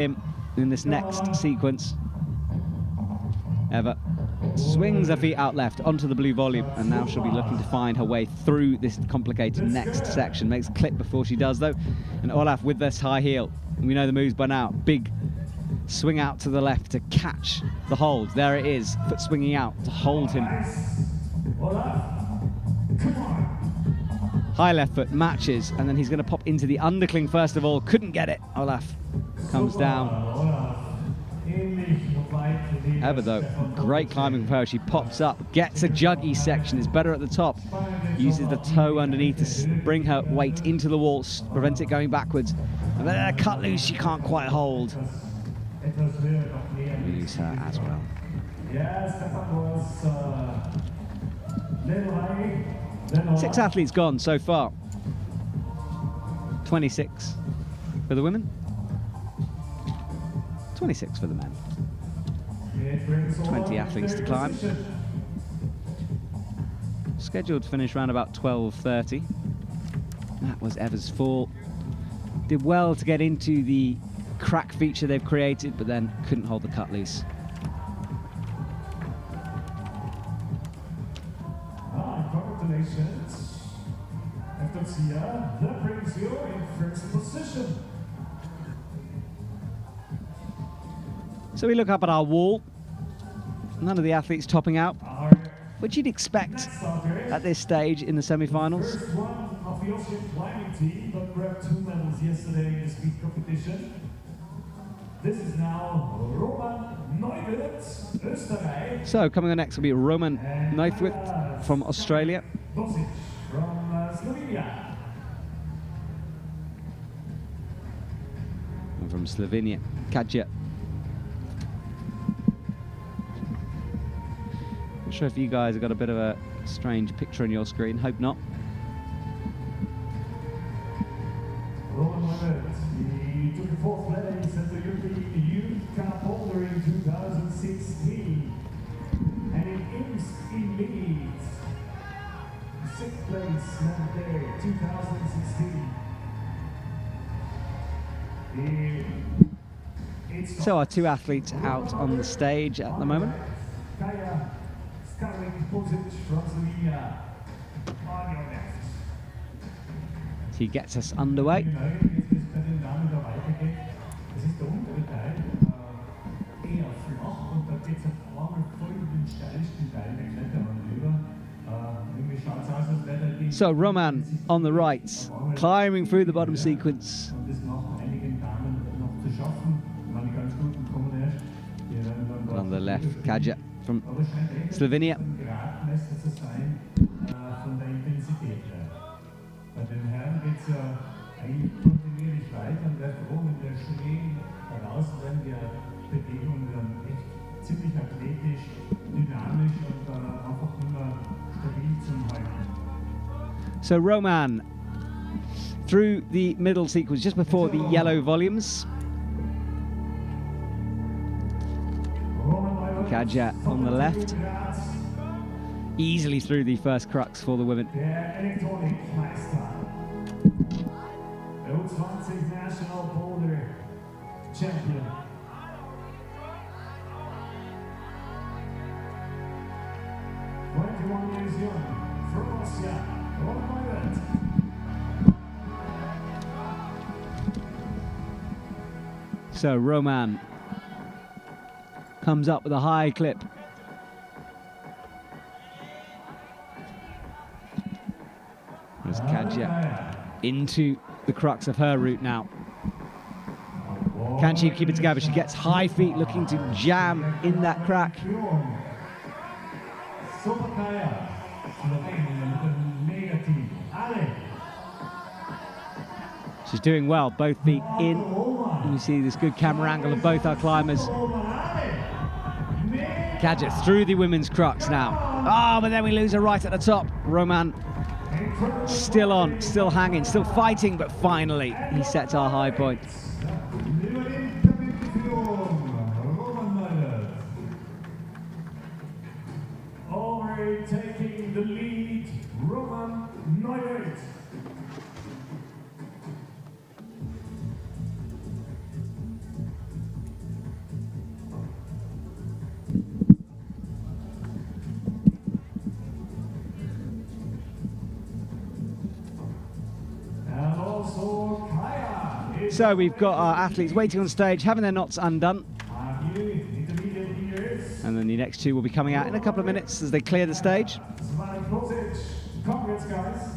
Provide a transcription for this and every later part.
him in this next sequence. Eva swings her feet out left onto the blue volume, and now she'll be looking to find her way through this complicated next section. Makes a clip before she does, though. And Olaf with this high heel. We know the moves by now. Big swing out to the left to catch the hold. There it is. Foot swinging out to hold him. High left foot matches, and then he's going to pop into the undercling first of all. Couldn't get it. Olaf comes down. Eva, though, great climbing for her. She pops up, gets a juggy section, is better at the top, uses the toe underneath to bring her weight into the wall, prevent it going backwards. And then a cut loose she can't quite hold. Lose her as well. 6 athletes gone so far. 26 for the women, 26 for the men. 20 athletes to climb. Scheduled to finish around about 12:30. That was Eva's fall. Did well to get into the crack feature they've created, but then couldn't hold the cut loose. Congratulations. That brings you in first position. So we look up at our wall. None of the athletes topping out, which you'd expect at this stage in the semi-finals. First one of the Austrian climbing team that grabbed 2 medals yesterday in the speed competition. This is now Roman Neuwirth, Österreich. So coming on next will be Roman Neuwirth from Australia. Bosic from Slovenia. And from Slovenia, Kaja. Not sure if you guys have got a bit of a strange picture on your screen. Hope not. Roman Neuwirth, he took the 4th place at the European Youth Cup holder in 2016. And in Imsk in Leeds, 6th place that day, 2016. So our 2 athletes out on the stage at the moment. He gets us underway. So Roman on the right, climbing through the bottom sequence. And on the left, Kaja from Slovenia. So Roman through the middle sequence just before the yellow volumes. Kaja on the left. Easily through the first crux for the women. National boulder champion. So Roman comes up with a high clip. There's Kaja into the crux of her route now. Can she keep it together? She gets high feet, looking to jam in that crack. She's doing well, both feet in. And you see this good camera angle of both our climbers. Kaja through the women's crux now. Oh, but then we lose her right at the top. Roman still on, still hanging, still fighting, but finally he sets our high point. Taking the lead, Roman Neuwirth. So we've got our athletes waiting on stage, having their knots undone. And then the next two will be coming out in a couple of minutes as they clear the stage. Congrats, guys.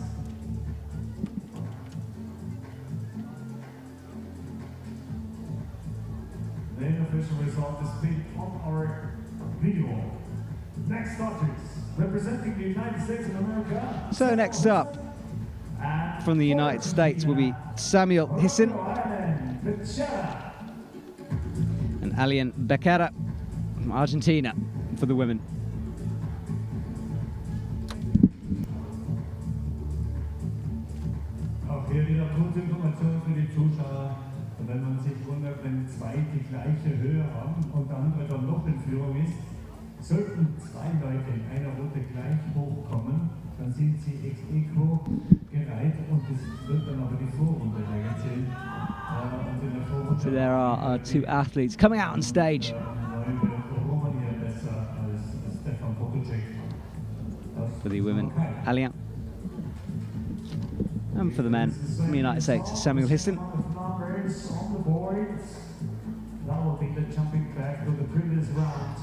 The official result is pinned on our video. Next starters, representing the United States of America. So next up, from the United States will be Samuel Hissin and Alien Becerra from Argentina for the women. Auch hier wieder gute Information für die Zuschauer. Und wenn man sich wundert, wenn zwei die gleiche Höhe haben und der andere dann noch in Führung ist, sollten zwei Leute in einer Route gleich hochkommen, dann sind sie ex aequo gereiht und es wird dann aber die Vorrunde gezählt. Und in der Vorrunde So there are our two athletes coming out on stage. For the women, Alien. And for the men, from the United States, Samuel Hissin. That will be the jumping back to the previous round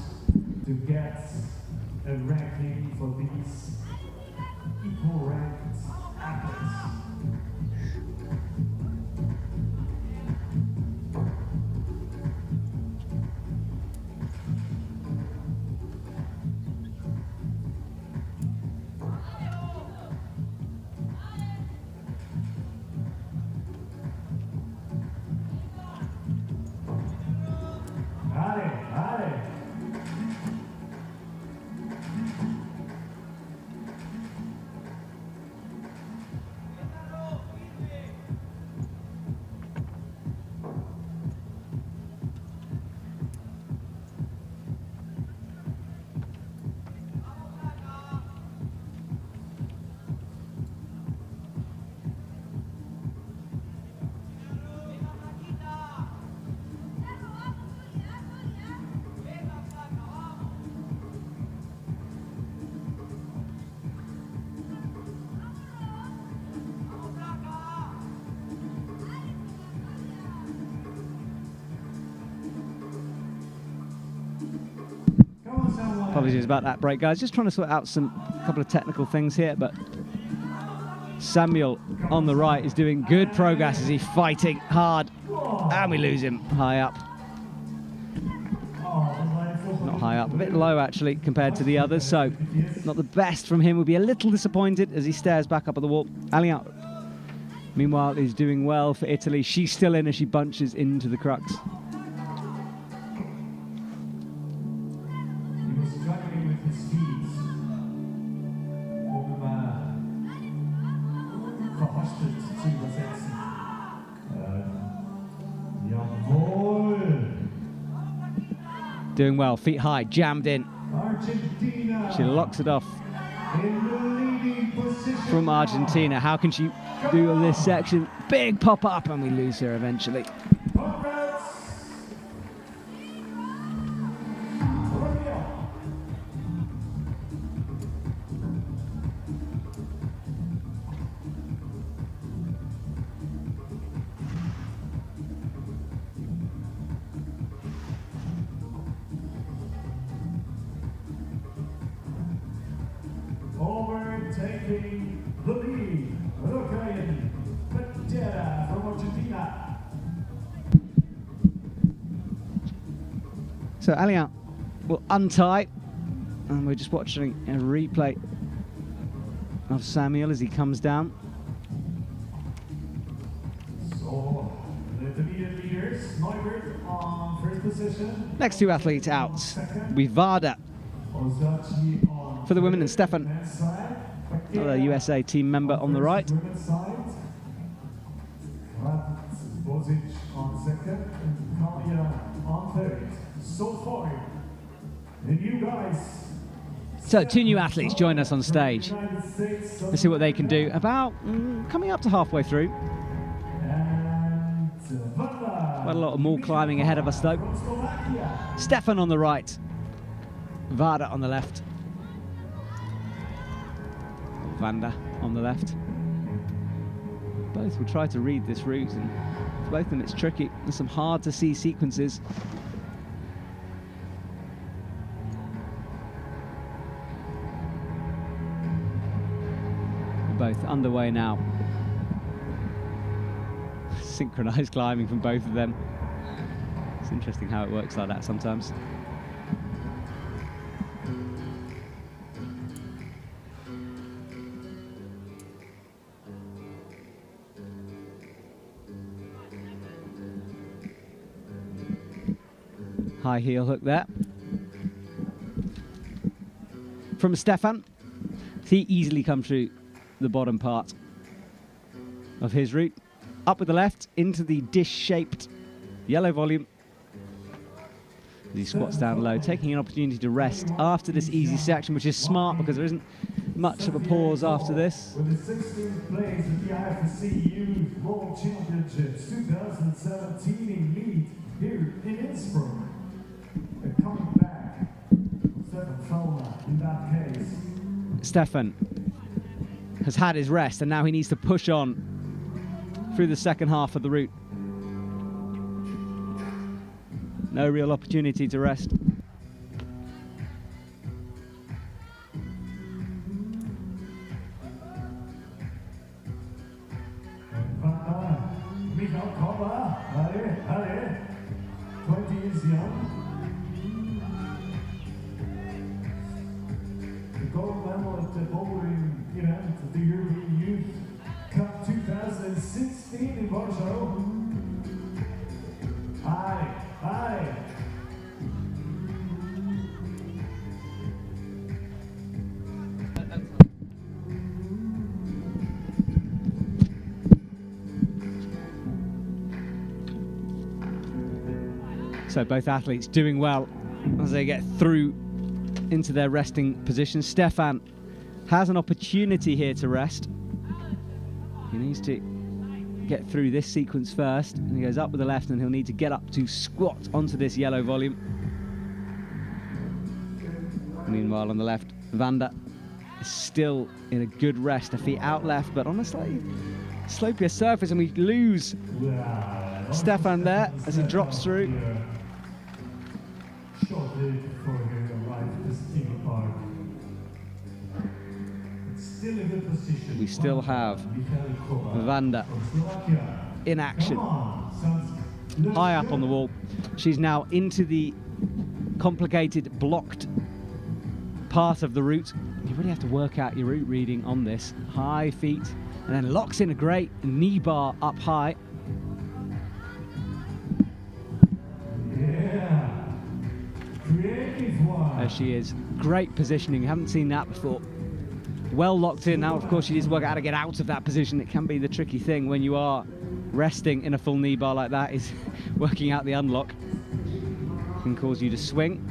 to get a ranking for these equal ranked athletes. Apologies about that break, guys. Just trying to sort out a couple of technical things here, but Samuel on the right is doing good progress as he's fighting hard, and we lose him high up. Not high up, a bit low actually compared to the others, so not the best from him. Will be a little disappointed as he stares back up at the wall. Alien, meanwhile, is doing well for Italy. She's still in as she bunches into the crux. Doing well, feet high, jammed in. Argentina. She locks it off In the leading position from Argentina. How can she do on this section? Big pop up, and we lose her eventually. Congrats. Romeo. Overtaking the lead, Ryan Becerra from Argentina. So Alien will untie, and we're just watching a replay of Samuel as he comes down. So, the intermediate leaders, Neubert on first position. Next two athletes out, we've Vada Ozachi on for the women and Stefan, men's side. another USA team member on the right. Women's side. Bozic on second and Kalia on third. So far, the new guys. So two new athletes join us on stage. Let's see what they can do. About coming up to halfway through. And Quite a lot more climbing ahead of us though. Stefan on the right, Vada on the left. Vanda on the left. Both will try to read this route and both of them, it's tricky. There's some hard to see sequences. We're both underway now. Synchronized climbing from both of them. It's interesting how it works like that sometimes. High heel hook there from Stefan. He easily come through the bottom part of his route. Up with the left into the dish-shaped yellow volume. As he squats down low, taking an opportunity to rest after this easy section, which is smart because there isn't much of a pause after this. With the 16th place at the IFSC Youth World Championships 2017 in lead here in Innsbruck. And coming back, Stefan Fellner in that case. Stefan has had his rest and now he needs to push on through the second half of the route. No real opportunity to rest. Michael Kopper, 20 years young. The gold medal at the bouldering event of the European Youth Cup 2016 in Warsaw. Hi. So both athletes doing well as they get through into their resting position. Stefan has an opportunity here to rest. He needs to get through this sequence first, and he goes up with the left and he'll need to get up to squat onto this yellow volume. Meanwhile on the left, Vanda is still in a good rest, her feet out left but on a slightly slopier surface, and we lose Stefan there as he drops through. Shortly before he arrived at the ski park. Still in good position. We still have Vanda in action, high up on the wall. She's now into the complicated blocked part of the route. You really have to work out your route reading on this. High feet, and then locks in a great knee bar up high. There she is. Great positioning. Haven't seen that before. Well locked in. Now, of course, she needs to work out how to get out of that position. It can be the tricky thing when you are resting in a full knee bar like that, is working out the unlock. It can cause you to swing.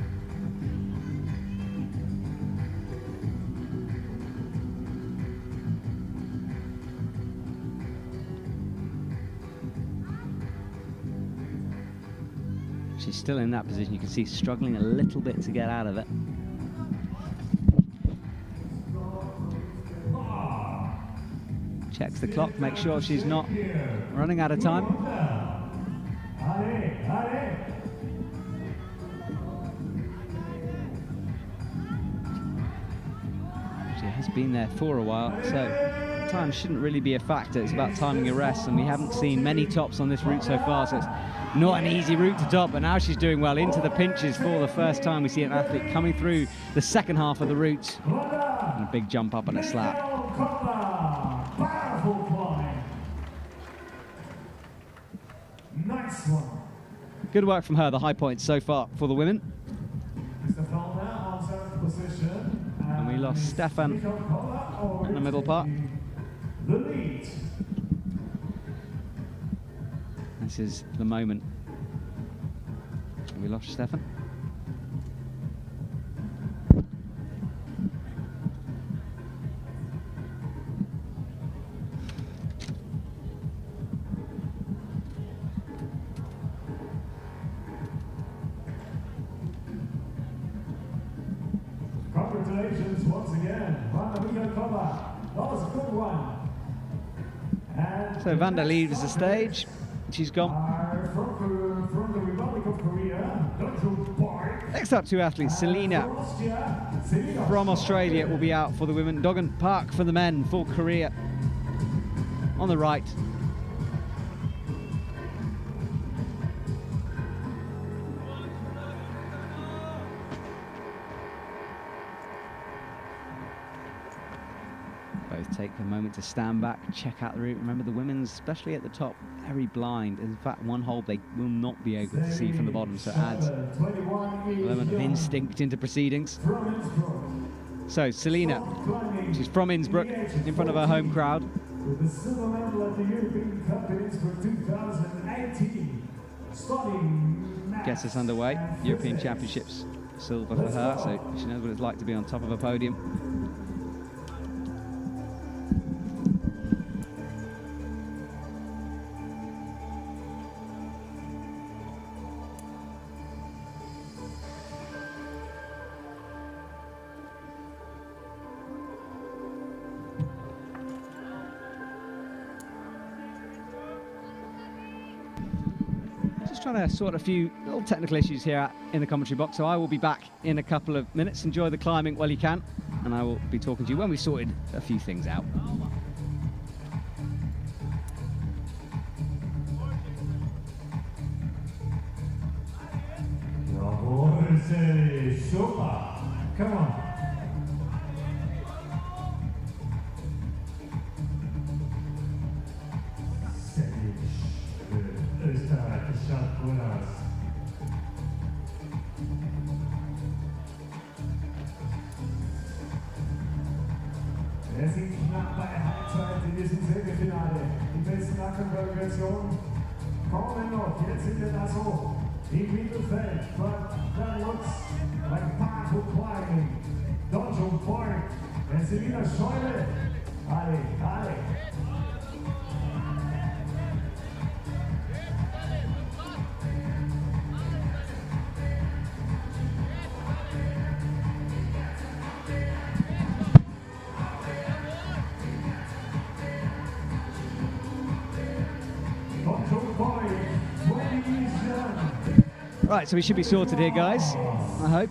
She's still in that position. You can see struggling a little bit to get out of it. Checks the clock, makes sure she's not running out of time. She has been there for a while, so time shouldn't really be a factor. It's about timing your rest, and we haven't seen many tops on this route so far, so it's not an easy route to top, but now she's doing well into the pinches for the first time. We see an athlete coming through the second half of the route. And a big jump up and a slap. Powerful climb. Nice one. Good work from her, the high points so far for the women. On seventh position. And we lost Stefan in the middle part. The lead. This is the moment. We lost Stefan. Congratulations once again, Vanda Michael. That was a good one. And So Vanda leaves the stage. she's gone. From the Republic of Korea, Next up, two athletes. Selena from Australia will be out for the women. Dogan Park for the men for Korea. On the right. Both take a moment to stand back, check out the route. Remember, the women's, especially at the top, very blind. In fact, one hold they will not be able to see from the bottom, so it adds an element of instinct into proceedings. So Selena, she's from Innsbruck, in front of her home crowd. With the silver medal at the European Cup in Innsbruck 2018, starting Gets us underway. European Championships silver for her, so she knows what it's like to be on top of a podium. Trying to sort a few little technical issues here in the commentary box, so I will be back in a couple of minutes. Enjoy the climbing while you can, and I will be talking to you when we've sorted a few things out. Come on. Es sind knapp bei Halbzeit in diesem Semifinale. Die besten Nackenberg-Versionen kommen noch. Jetzt sind wir da so im Mittelfeld. But that looks like powerful climbing. Donjon Park. Es sind wieder Scheule. Alle. Right, so we should be sorted here, guys, I hope.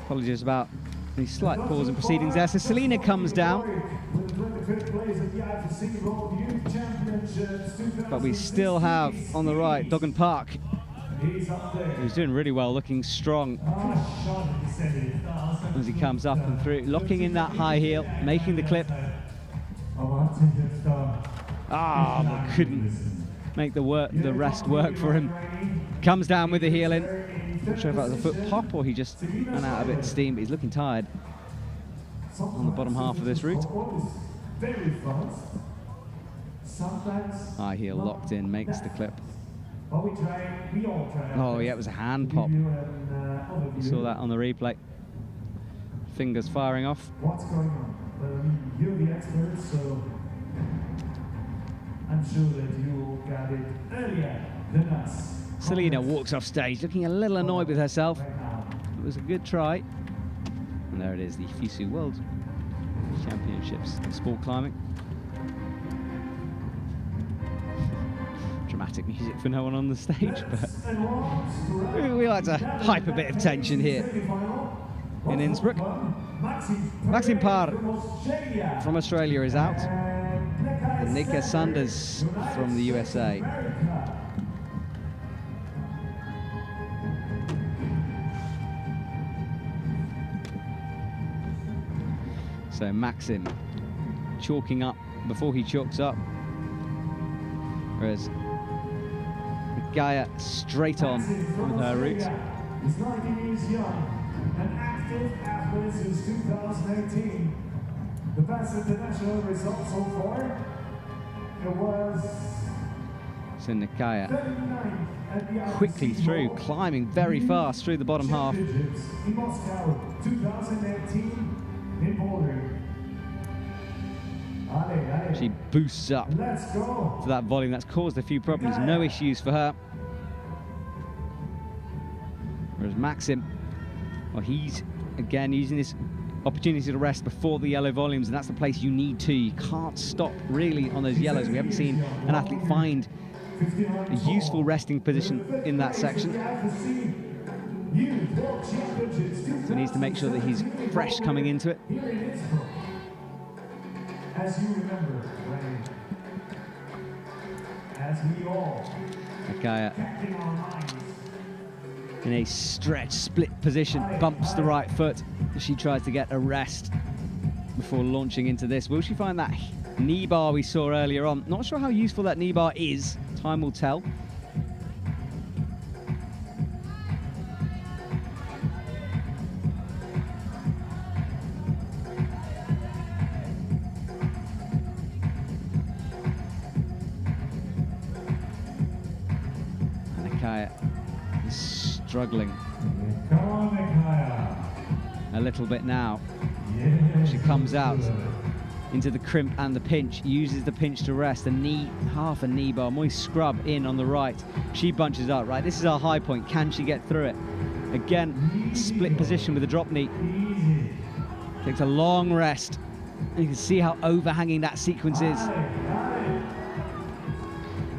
Apologies about the slight pause in proceedings there. So Selena comes down, but we still have on the right Dogan Park, who's doing really well, looking strong as he comes up and through, locking in that high heel, making the clip. But couldn't make the rest work for him. Comes down with the heel in. Not sure if that was a foot pop or he just ran out a bit of steam, but he's looking tired on the bottom half of this route. High heel locked in, makes the clip. Oh yeah, it was a hand pop. You saw that on the replay. Fingers firing off. What's going on? You're the expert, so I'm sure that you got it earlier than us. Selena walks off stage looking a little annoyed with herself. It was a good try. And there it is, the Fisu World Championships of sport climbing. Dramatic music for no one on the stage, but we like to hype a bit of tension here in Innsbruck. Maxime Parr from Australia is out. And Nika Sanders from the USA. So Maxim chalking up before he chalks up, whereas Gaia straight on with her route. He's 19 years young, an active athlete since 2018. The best international result so far, it was so Nikaya quickly through, climbing very fast through the bottom half. In Moscow, 2018, in Boulder. She boosts up to that volume. That's caused a few problems. No issues for her. Whereas Maxim, well, he's again using this opportunity to rest before the yellow volumes, and that's the place you need to. You can't stop really on those yellows. We haven't seen an athlete find a useful resting position in that section. So he needs to make sure that he's fresh coming into it. As you remember, as we all Nakaya in a stretch split position, bumps the right foot as she tries to get a rest before launching into this. Will she find that knee bar we saw earlier on? Not sure how useful that knee bar is. Time will tell. Nakaya is struggling a little bit now. She comes out into the crimp and the pinch, uses the pinch to rest. A knee, half a knee bar, moist scrub in on the right. She bunches up, right? This is our high point. Can she get through it? Again, split position with a drop knee. Takes a long rest. And you can see how overhanging that sequence is.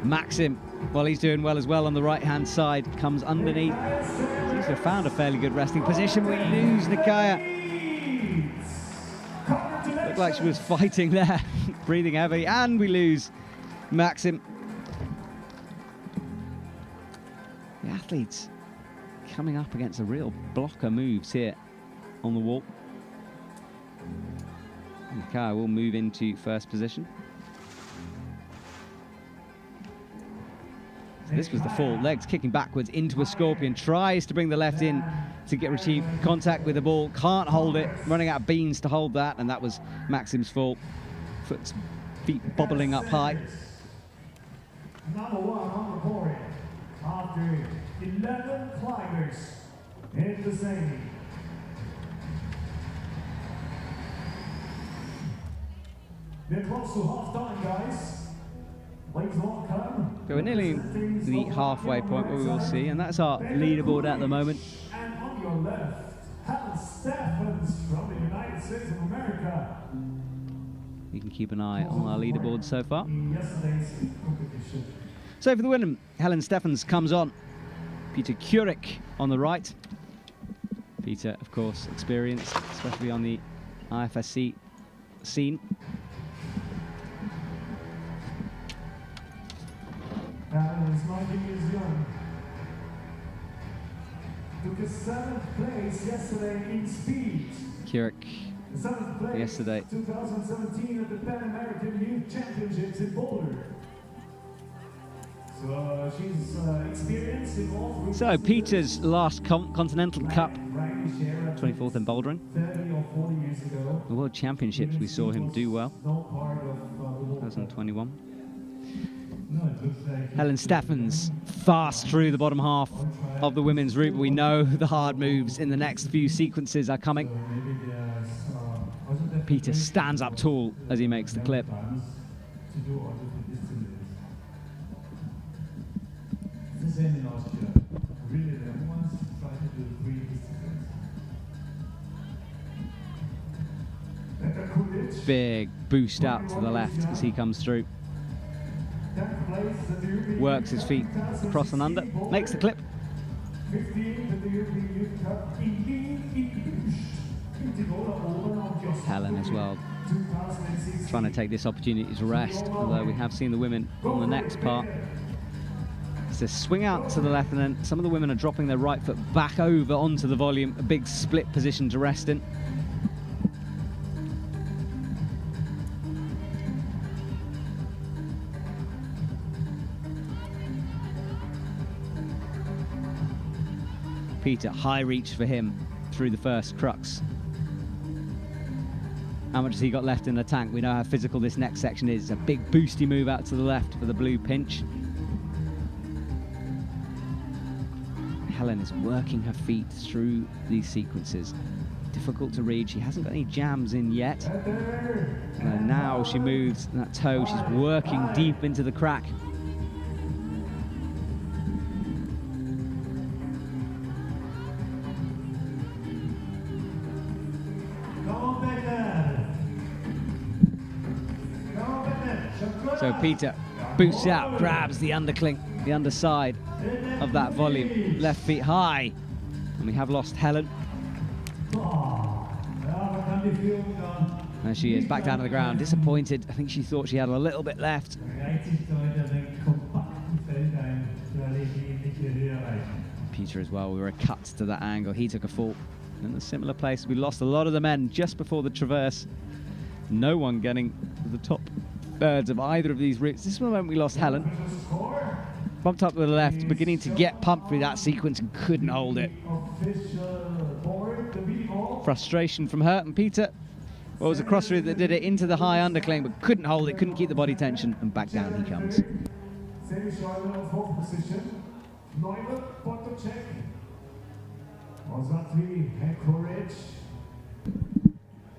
Maxim, well, he's doing well as well on the right-hand side, comes underneath. Seems to have found a fairly good resting position. We lose Nakaya. Looked like she was fighting there, breathing heavy, and we lose Maxim. The athletes coming up against a real blocker moves here on the wall. Nakaya will move into first position. So this was the fall, legs kicking backwards into a scorpion, tries to bring the left in to get retrieve contact with the ball, can't hold it, running out of beans to hold that, and that was Maxim's fall. Feet bobbling up high. Number one on the board after 11 climbers in the semi. They're close to half time, guys. So we're nearly the halfway point where we will see, and that's our leaderboard at the moment. And on your left, Helen Stephens from the United States of America. You can keep an eye on our leaderboard so far. Yesterday's competition. So for the women, Helen Stephens comes on. Peter Kurik on the right. Peter, of course, experienced, especially on the IFSC scene. Helen is 19 years young. Took a 7th place yesterday in speed. Kurik, 7th place yesterday. 2017 at the Pan American Youth Championships in Boulder. So she's experienced in all three. So Peter's last Continental Cup, 24th in bouldering. 30 or 40 years ago. The World Championships, we saw him do well. 2021. Helen Stephens fast through the bottom half of the women's route, but we know the hard moves in the next few sequences are coming. Peter stands up tall as he makes the clip. Big boost out to the left as he comes through. Works his feet across and under, makes the clip. Helen as well, trying to take this opportunity to rest, although we have seen the women on the next part. It's a swing out to the left, and then some of the women are dropping their right foot back over onto the volume, a big split position to rest in. Peter, high reach for him through the first crux. How much has he got left in the tank? We know how physical this next section is. It's a big boosty move out to the left for the blue pinch. Helen is working her feet through these sequences. Difficult to read. She hasn't got any jams in yet. And now she moves that toe. She's working deep into the crack. So Peter boosts out, grabs the underclink, the underside of that volume, left feet high. And we have lost Helen. There she is, back down to the ground, disappointed. I think she thought she had a little bit left. Peter as well, we were cut to that angle. He took a fall in a similar place. We lost a lot of the men just before the traverse. No one getting to the top thirds of either of these routes. This is the moment we lost Helen. Bumped up to the left, beginning to get pumped through that sequence and couldn't hold it. Frustration from her, and Peter, well, it was a cross route that did it into the high undercling, but couldn't hold it, couldn't keep the body tension, and back down he comes.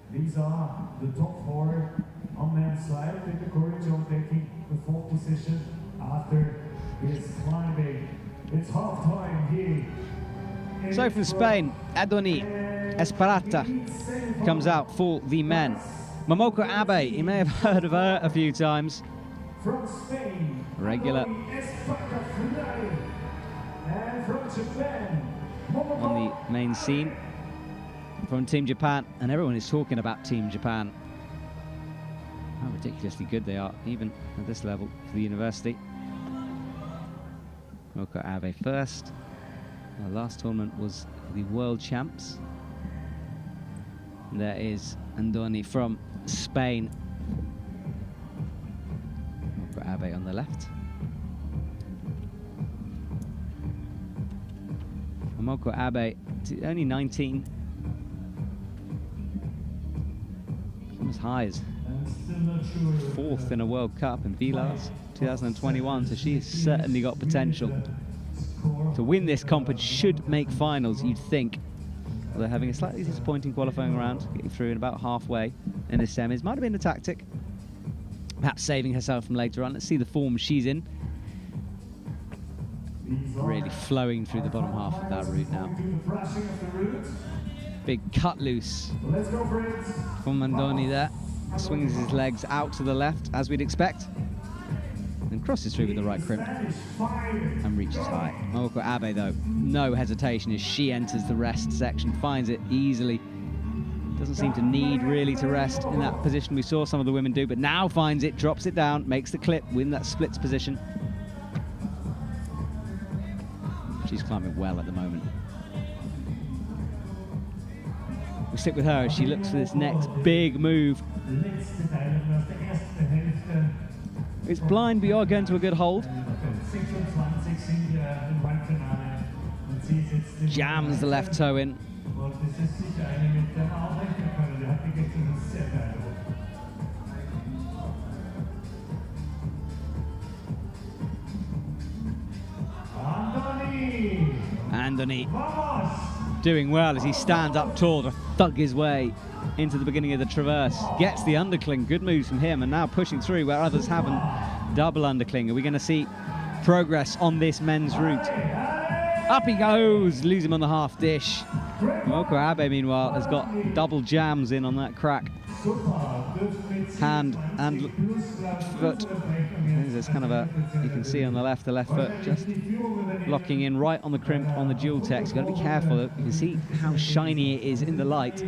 These are the top four on men's side. Take the courage on taking the fourth position after this climbing. It's half time here. So from Spain, Adoni Esparata comes out for the men. Momoko Abe, you may have heard of her a few times. From Spain, Regular and from Japan, on the main scene from Team Japan, and everyone is talking about Team Japan. How ridiculously good they are, even at this level for the university. Momoko Abe first. Our last tournament was the World Champs. There is Andoni from Spain. Momoko Abe on the left. Momoko Abe, only 19. As high as fourth in a World Cup in Villars 2021, so she's certainly got potential to win this comp and should make finals, you'd think. Although having a slightly disappointing qualifying round, getting through in about halfway in the semis, might have been a tactic. Perhaps saving herself from later on. Let's see the form she's in. Really flowing through the bottom half of that route now. Big cut loose from Andoni there. Swings his legs out to the left, as we'd expect. And crosses through with the right crimp and reaches high. Momoko Abe, though, no hesitation as she enters the rest section, finds it easily. Doesn't seem to need really to rest in that position. We saw some of the women do, but now finds it, drops it down, makes the clip, win that splits position. She's climbing well at the moment. We'll stick with her as she looks for this next big move. It's blind, but you're going to a good hold. Jams the left toe in. Andoni doing well as he stands up tall to thug his way into the beginning of the traverse. Gets the undercling, good moves from him, and now pushing through where others haven't. Double undercling. Are we going to see progress on this men's route? Up he goes, lose him on the half dish. Momoko Abe, meanwhile, has got double jams in on that crack. Hand and foot. There's kind of a, you can see on the left foot just locking in right on the crimp on the dual text. You've got to be careful. You can see how shiny it is in the light.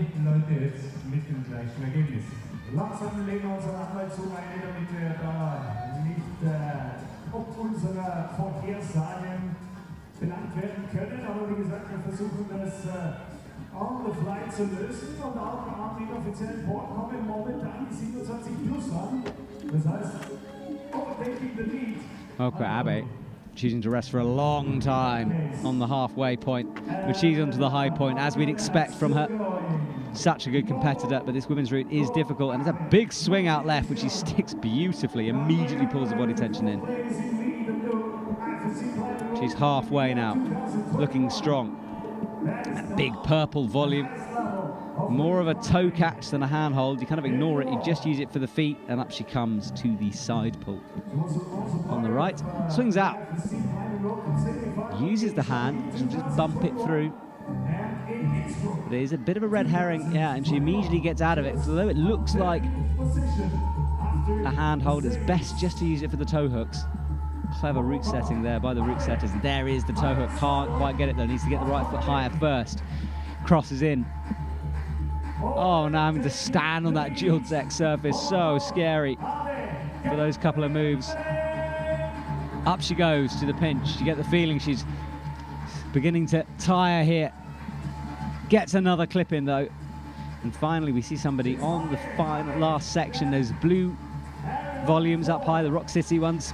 On the flight zu lösen und auch am inoffiziellen Port kommen momentan die 27 plus an. Das heißt, overtaking the lead. Momoko Abe choosing to rest for a long time on the halfway point, but she's onto the high point as we'd expect from her. Such a good competitor, but this women's route is difficult, and it's a big swing out left, which she sticks beautifully, immediately pulls the body tension in. She's halfway now, looking strong. That big purple volume, more of a toe catch than a handhold. You kind of ignore it, you just use it for the feet, and up she comes to the side pull. On the right, swings out, uses the hand to just bump it through. But it is a bit of a red herring, yeah, and she immediately gets out of it. So although it looks like a handhold. It's best just to use it for the toe hooks. Clever route setting there by the route setters. There is the toe hook. Can't quite get it though. Needs to get the right foot higher first. Crosses in. Oh, now having to stand on that dual deck surface. So scary for those couple of moves. Up she goes to the pinch. You get the feeling she's beginning to tire here. Gets another clip in though. And finally we see somebody on the last section. Those blue volumes up high, the Rock City ones.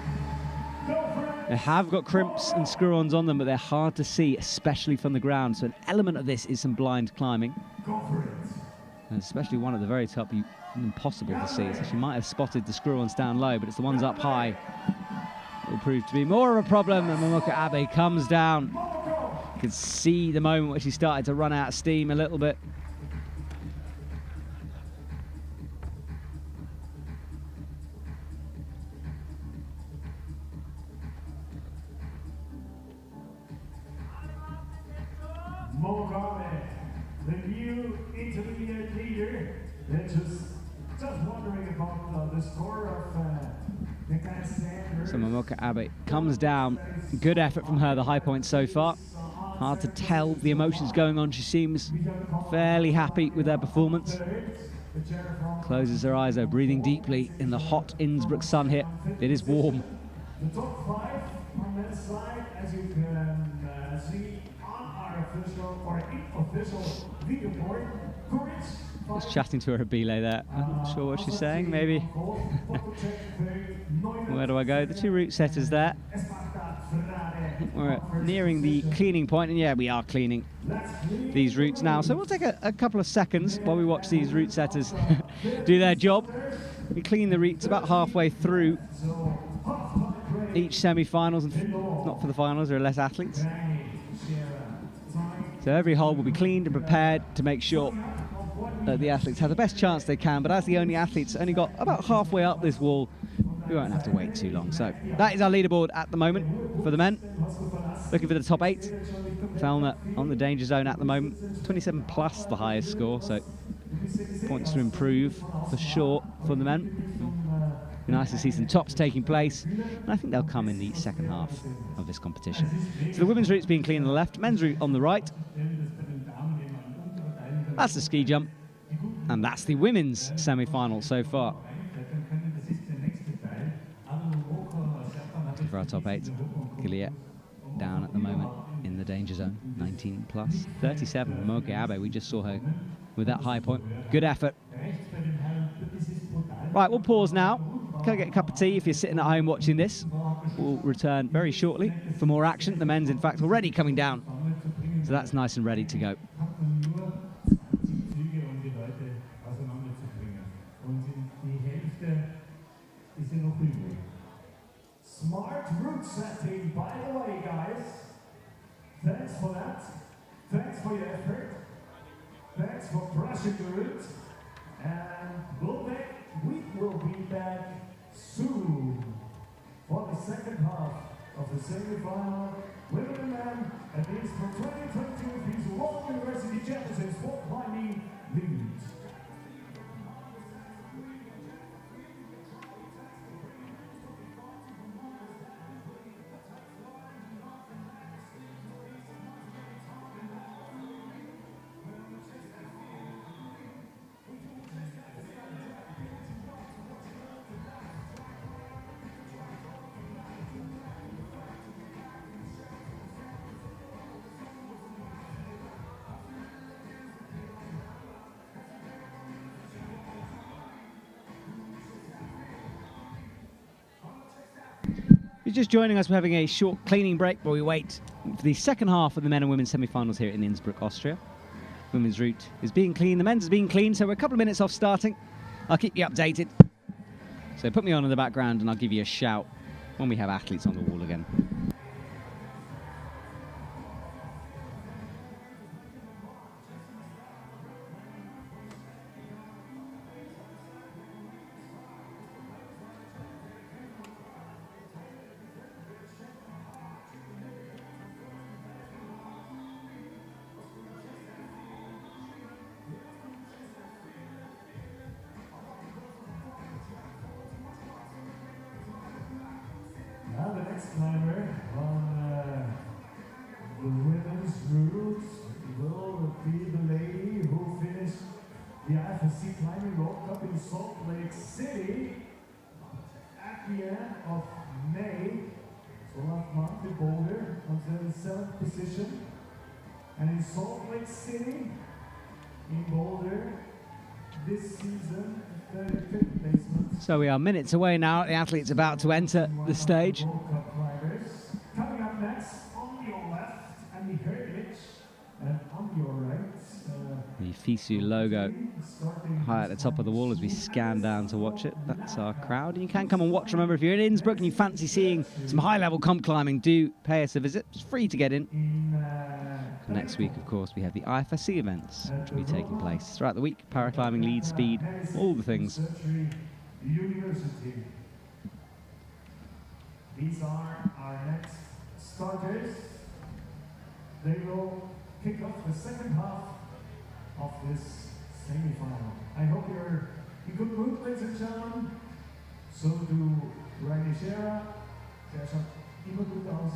They have got crimps and screw-ons on them, but they're hard to see, especially from the ground. So an element of this is some blind climbing. And especially one at the very top, impossible to see. So she might have spotted the screw-ons down low, but it's the ones up high that will prove to be more of a problem. And Momoka Abe comes down. You can see the moment where she started to run out of steam a little bit. The new intermediate leader. They're just wondering about the score of the kind of standard. So Momoka Abe comes down. Good effort from her, the high point so far. Hard to tell the emotions going on. She seems fairly happy with her performance. Closes her eyes though, breathing deeply in the hot Innsbruck sun here. It is warm. The top 5 on that slide, as you can see on our official or unofficial video board. Just chatting to her Abile there. I'm not sure what she's saying, maybe. Where do I go? The two route setters there. We're nearing the cleaning point, and yeah, we are cleaning these routes now. So we'll take a couple of seconds while we watch these route setters do their job. We clean the routes about halfway through each semi-finals, and not for the finals, there are less athletes. So every hole will be cleaned and prepared to make sure that the athletes have the best chance they can, but as the only athletes only got about halfway up this wall, we won't have to wait too long. So that is our leaderboard at the moment for the men. Looking for the top 8. Felner on the danger zone at the moment. 27 plus the highest score, so points to improve for sure for the men. Be nice to see some tops taking place, and I think they'll come in the second half of this competition. So the women's route's being clean on the left, men's route on the right. That's the ski jump, and that's the women's semi-final so far. For our top 8, Gilia down at the moment in the danger zone, 19 plus, 37. Momoka Abe, we just saw her with that high point. Good effort. Right, we'll pause now. Go get a cup of tea if you're sitting at home watching this. We'll return very shortly for more action. The men's, in fact, already coming down, so that's nice and ready to go. Smart route setting, by the way, guys. Thanks for that. Thanks for your effort. Thanks for brushing the route. And we will be back soon for the second half of the semi-final. Women and men, at least for 2022, these World University Championships for climbing lead. If you're just joining us, we're having a short cleaning break while we wait for the second half of the men and women's semi-finals here in Innsbruck, Austria. Women's route is being cleaned, the men's is being cleaned, so we're a couple of minutes off starting. I'll keep you updated. So put me on in the background and I'll give you a shout when we have athletes on the wall again. the Sea Climbing World Cup in Salt Lake City at the end of May. So last month in Boulder, until the 7th position. And in Salt Lake City, in Boulder, this season, 35th placement. So we are minutes away now. The athlete's about to enter the stage. World Cup climbers. Coming up next, on your left, Andy Heritage, and on your right, the Fisu logo high at the top of the wall as we scan down to watch it. That's our crowd. And you can come and watch. Remember, if you're in Innsbruck and you fancy seeing some high-level comp climbing, do pay us a visit. It's free to get in. Next week, of course, we have the IFSC events, which will be taking place throughout the week. Paraclimbing, lead, speed, all the things. University. These are our next starters. They will kick off the second half of this semi-final. I hope you're in good mood, ladies and gentlemen. So do Riley Scherer. Der schaut immer gut aus.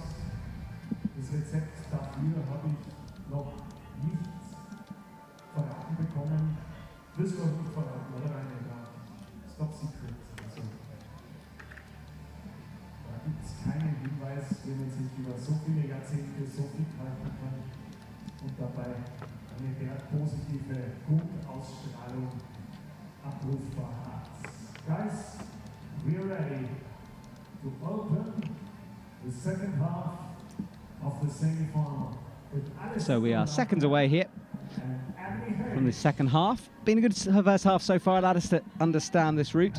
Das Rezept dafür habe ich noch nicht verraten bekommen. Das war nicht verraten, oder Riley? Top Secret. Also, da gibt es keinen Hinweis, wenn man sich über so viele Jahrzehnte so viel halten kann und dabei eine derart positive Grundausstrahlung abrufbar hat. Guys, we're ready to open the second half of the semi-final. So we are seconds away here from the second half. Been a good first half so far, allowed us to understand this route.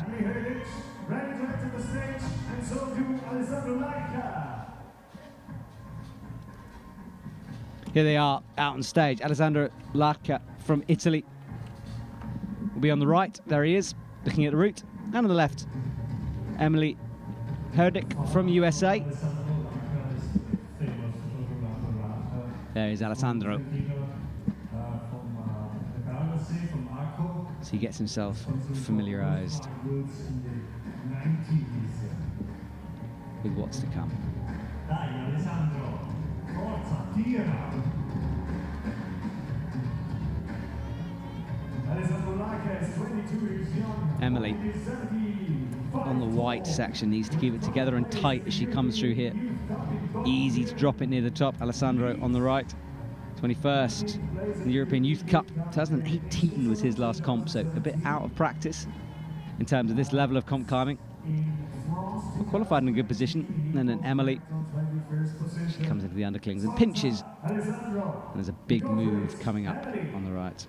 Here they are out on stage. Alessandro Larca from Italy will be on the right. There he is, looking at the route. And on the left, Emily Herdick from USA. There is Alessandro. So he gets himself familiarized with what's to come. Emily on the white section needs to keep it together and tight as she comes through here. Easy to drop it near the top. Alessandro on the right. 21st in the European Youth Cup. 2018 was his last comp, so a bit out of practice in terms of this level of comp climbing. But qualified in a good position. And then Emily, she comes into the underclings and pinches. And there's a big move coming up on the right.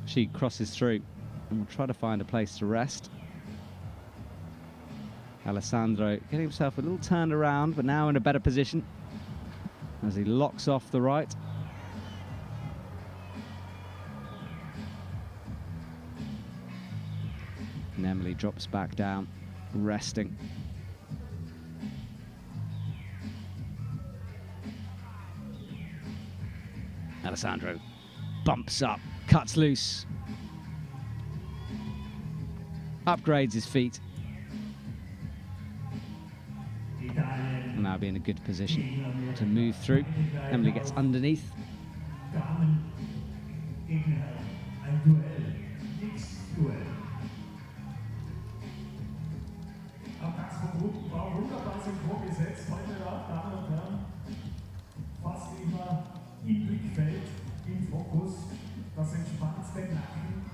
She crosses through and will try to find a place to rest. Alessandro getting himself a little turned around, but now in a better position as he locks off the right. And Emily drops back down, resting. Alessandro bumps up, cuts loose, upgrades his feet, and now be in a good position to move through. Emily gets underneath. Im Fokus, das entspannt den Nacken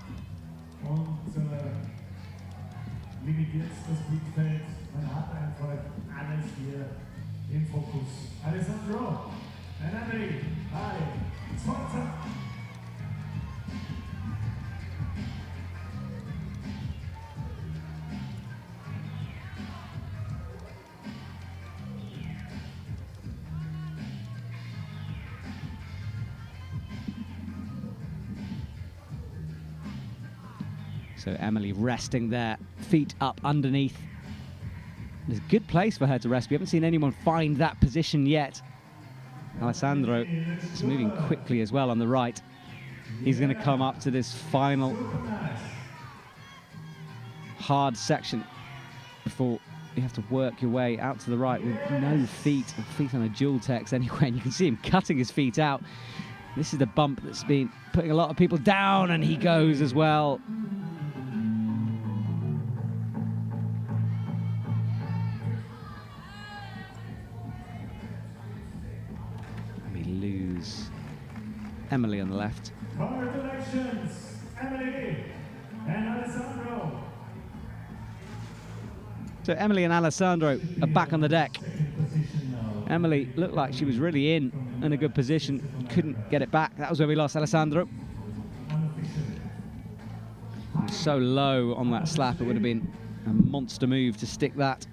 und limitiert das Blickfeld. Man hat einfach alles hier im Fokus. Alessandro, Emily, hi, Sforza! So Emily resting there, feet up underneath. It's a good place for her to rest. We haven't seen anyone find that position yet. Alessandro is moving quickly as well on the right. he's going to come up to this final hard section before you have to work your way out to the right with no feet on a dual text anyway. And you can see him cutting his feet out. This is the bump that's been putting a lot of people down, and he goes as well. And we lose Emily on the left. Congratulations, Emily and Alessandro. So Emily and Alessandro are back on the deck. Emily looked like she was really in a good position, couldn't get it back. That was where we lost Alessandro. So low on that slap, it would have been a monster move to stick that.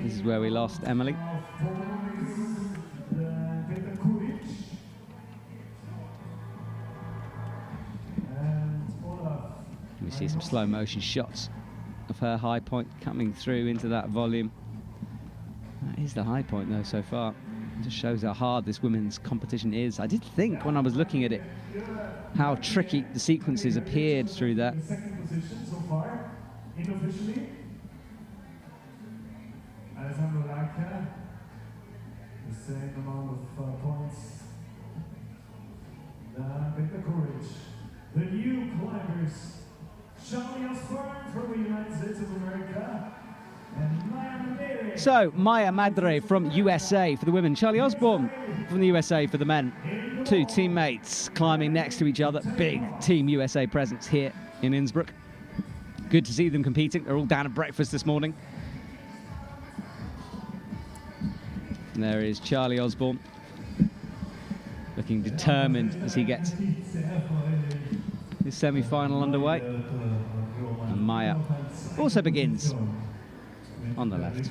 This is where we lost Emily. We see some slow motion shots of her high point coming through into that volume. That is the high point though so far. It just shows how hard this women's competition is. I did think when I was looking at it how tricky the sequences appeared through that. Second position so far, unofficially. Alessandro Leica, the same amount of points. Victor Courage, the new climbers. From the United States of America, and Maya Madre. So, Maya Madre from USA for the women, Charlie Osborne from the USA for the men. Two teammates climbing next to each other. Big Team USA presence here in Innsbruck. Good to see them competing. They're all down at breakfast this morning. And there is Charlie Osborne, looking determined as he gets his semi-final underway. And Maya also begins on the left.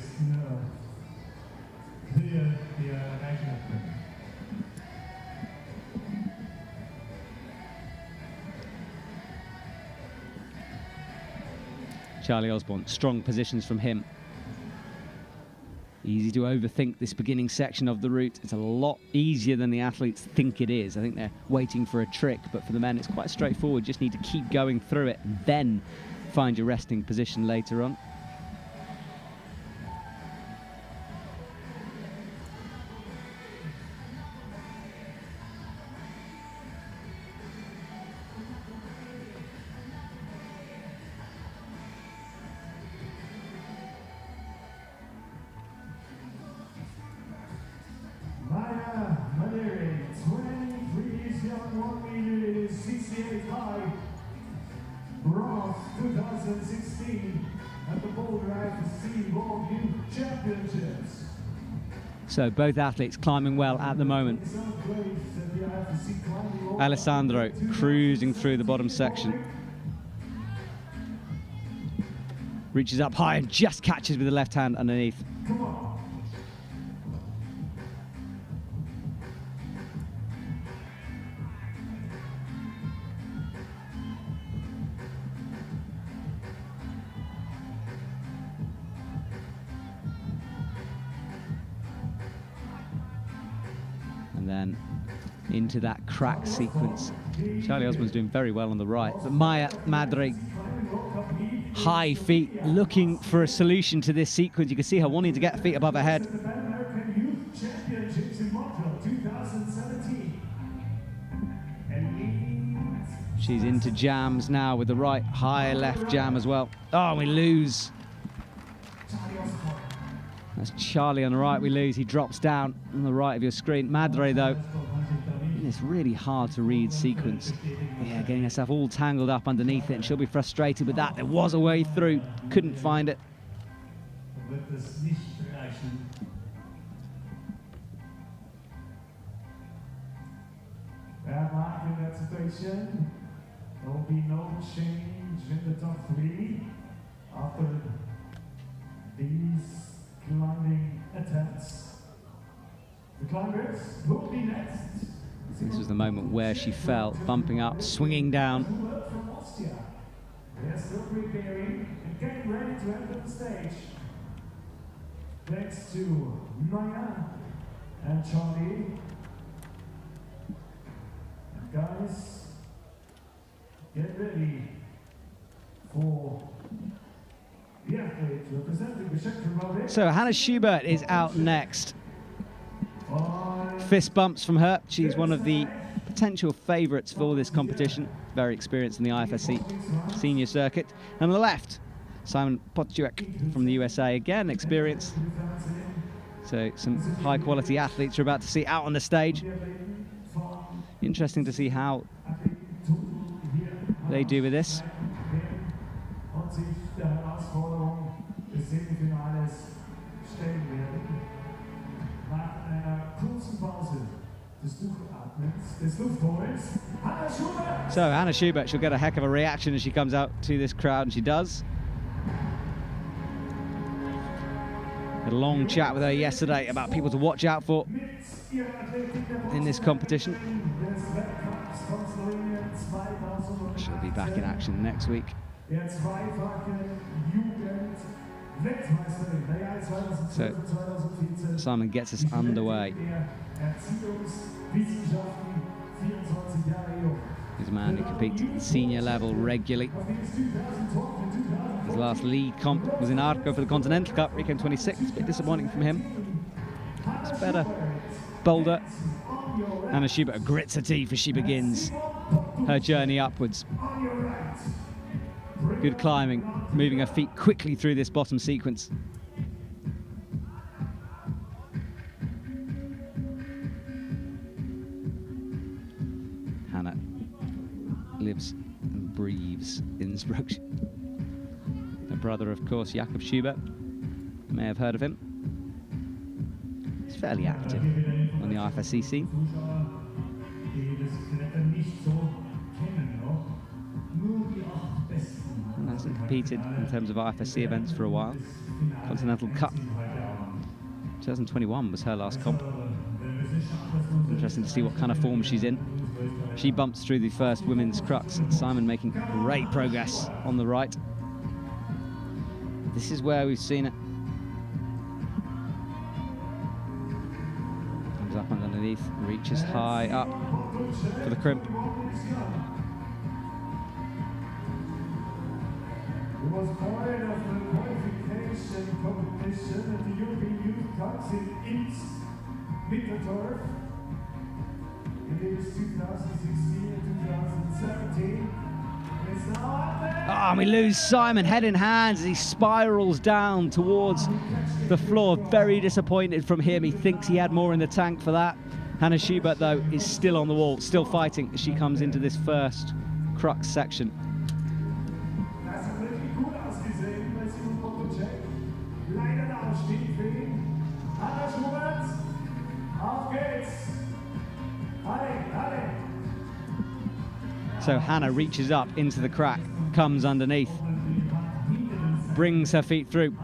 Charlie Osborne, strong positions from him. Easy to overthink this beginning section of the route. It's a lot easier than the athletes think it is. I think they're waiting for a trick, but for the men it's quite straightforward. Just need to keep going through it and then find your resting position later on. Bronze 2016 at the Boulder IFSC World Youth Championships. So both athletes climbing well at the moment. Alessandro cruising through the bottom section. Reaches up high and just catches with the left hand underneath. Come on. And then into that crack sequence. Charlie Osborne's doing very well on the right, but Maya Madre, high feet, looking for a solution to this sequence. You can see her wanting to get her feet above her head. She's into jams now with the right high left jam as well. Oh, we lose. That's Charlie on the right, we lose. He drops down on the right of your screen. Madre, though, it's really hard to read sequence. Yeah, getting herself all tangled up underneath it, and she'll be frustrated with that. There was a way through, couldn't find it. Bad luck in that situation. There will be no change in the top three after these climbing attempts. The climbers will be next. This was the moment where she fell, bumping up, swinging down. From Austria. They're still preparing and getting ready to enter the stage. Next to Maya and Charlie. Guys, get ready for the athlete representing the Czech Republic. So Hannah Schubert is out next. Fist bumps from her. She's one of the potential favourites for this competition. Very experienced in the IFSC senior circuit. And on the left, Simon Potjuek from the USA, again experienced. So some high quality athletes you're about to see out on the stage. Interesting to see how they do with this. So Hannah Schubert, she'll get a heck of a reaction as she comes out to this crowd, and she does. Had a long chat with her yesterday about people to watch out for in this competition. She'll be back in action next week. So Simon gets us underway. He's a man who competes at the senior level regularly. His last lead comp was in Arco for the Continental Cup, where he came 26th. A bit disappointing from him. It's better, bolder. Hannah Schubert grits her teeth as she begins her journey upwards. Good climbing, moving her feet quickly through this bottom sequence. Hannah lives and breathes Innsbruck. Her brother, of course, Jakob Schubert. You may have heard of him. He's fairly active on the IFSC scene. And hasn't competed in terms of IFSC events for a while. Continental Cup 2021 was her last comp. Interesting to see what kind of form she's in. She bumps through the first women's crux. Simon making great progress on the right. This is where we've seen it. Comes up underneath, reaches high up for the crimp. It was part of the qualification competition at the European Youth Cups in Mitteldorf in the years 2016 and 2017. It's now up there. Oh, and we lose Simon head in hands as he spirals down towards the floor. Very disappointed from him. He thinks he had more in the tank for that. Hannah Schubert, though, is still on the wall, still fighting as she comes into this first crux section. So Hannah reaches up into the crack, comes underneath, brings her feet through.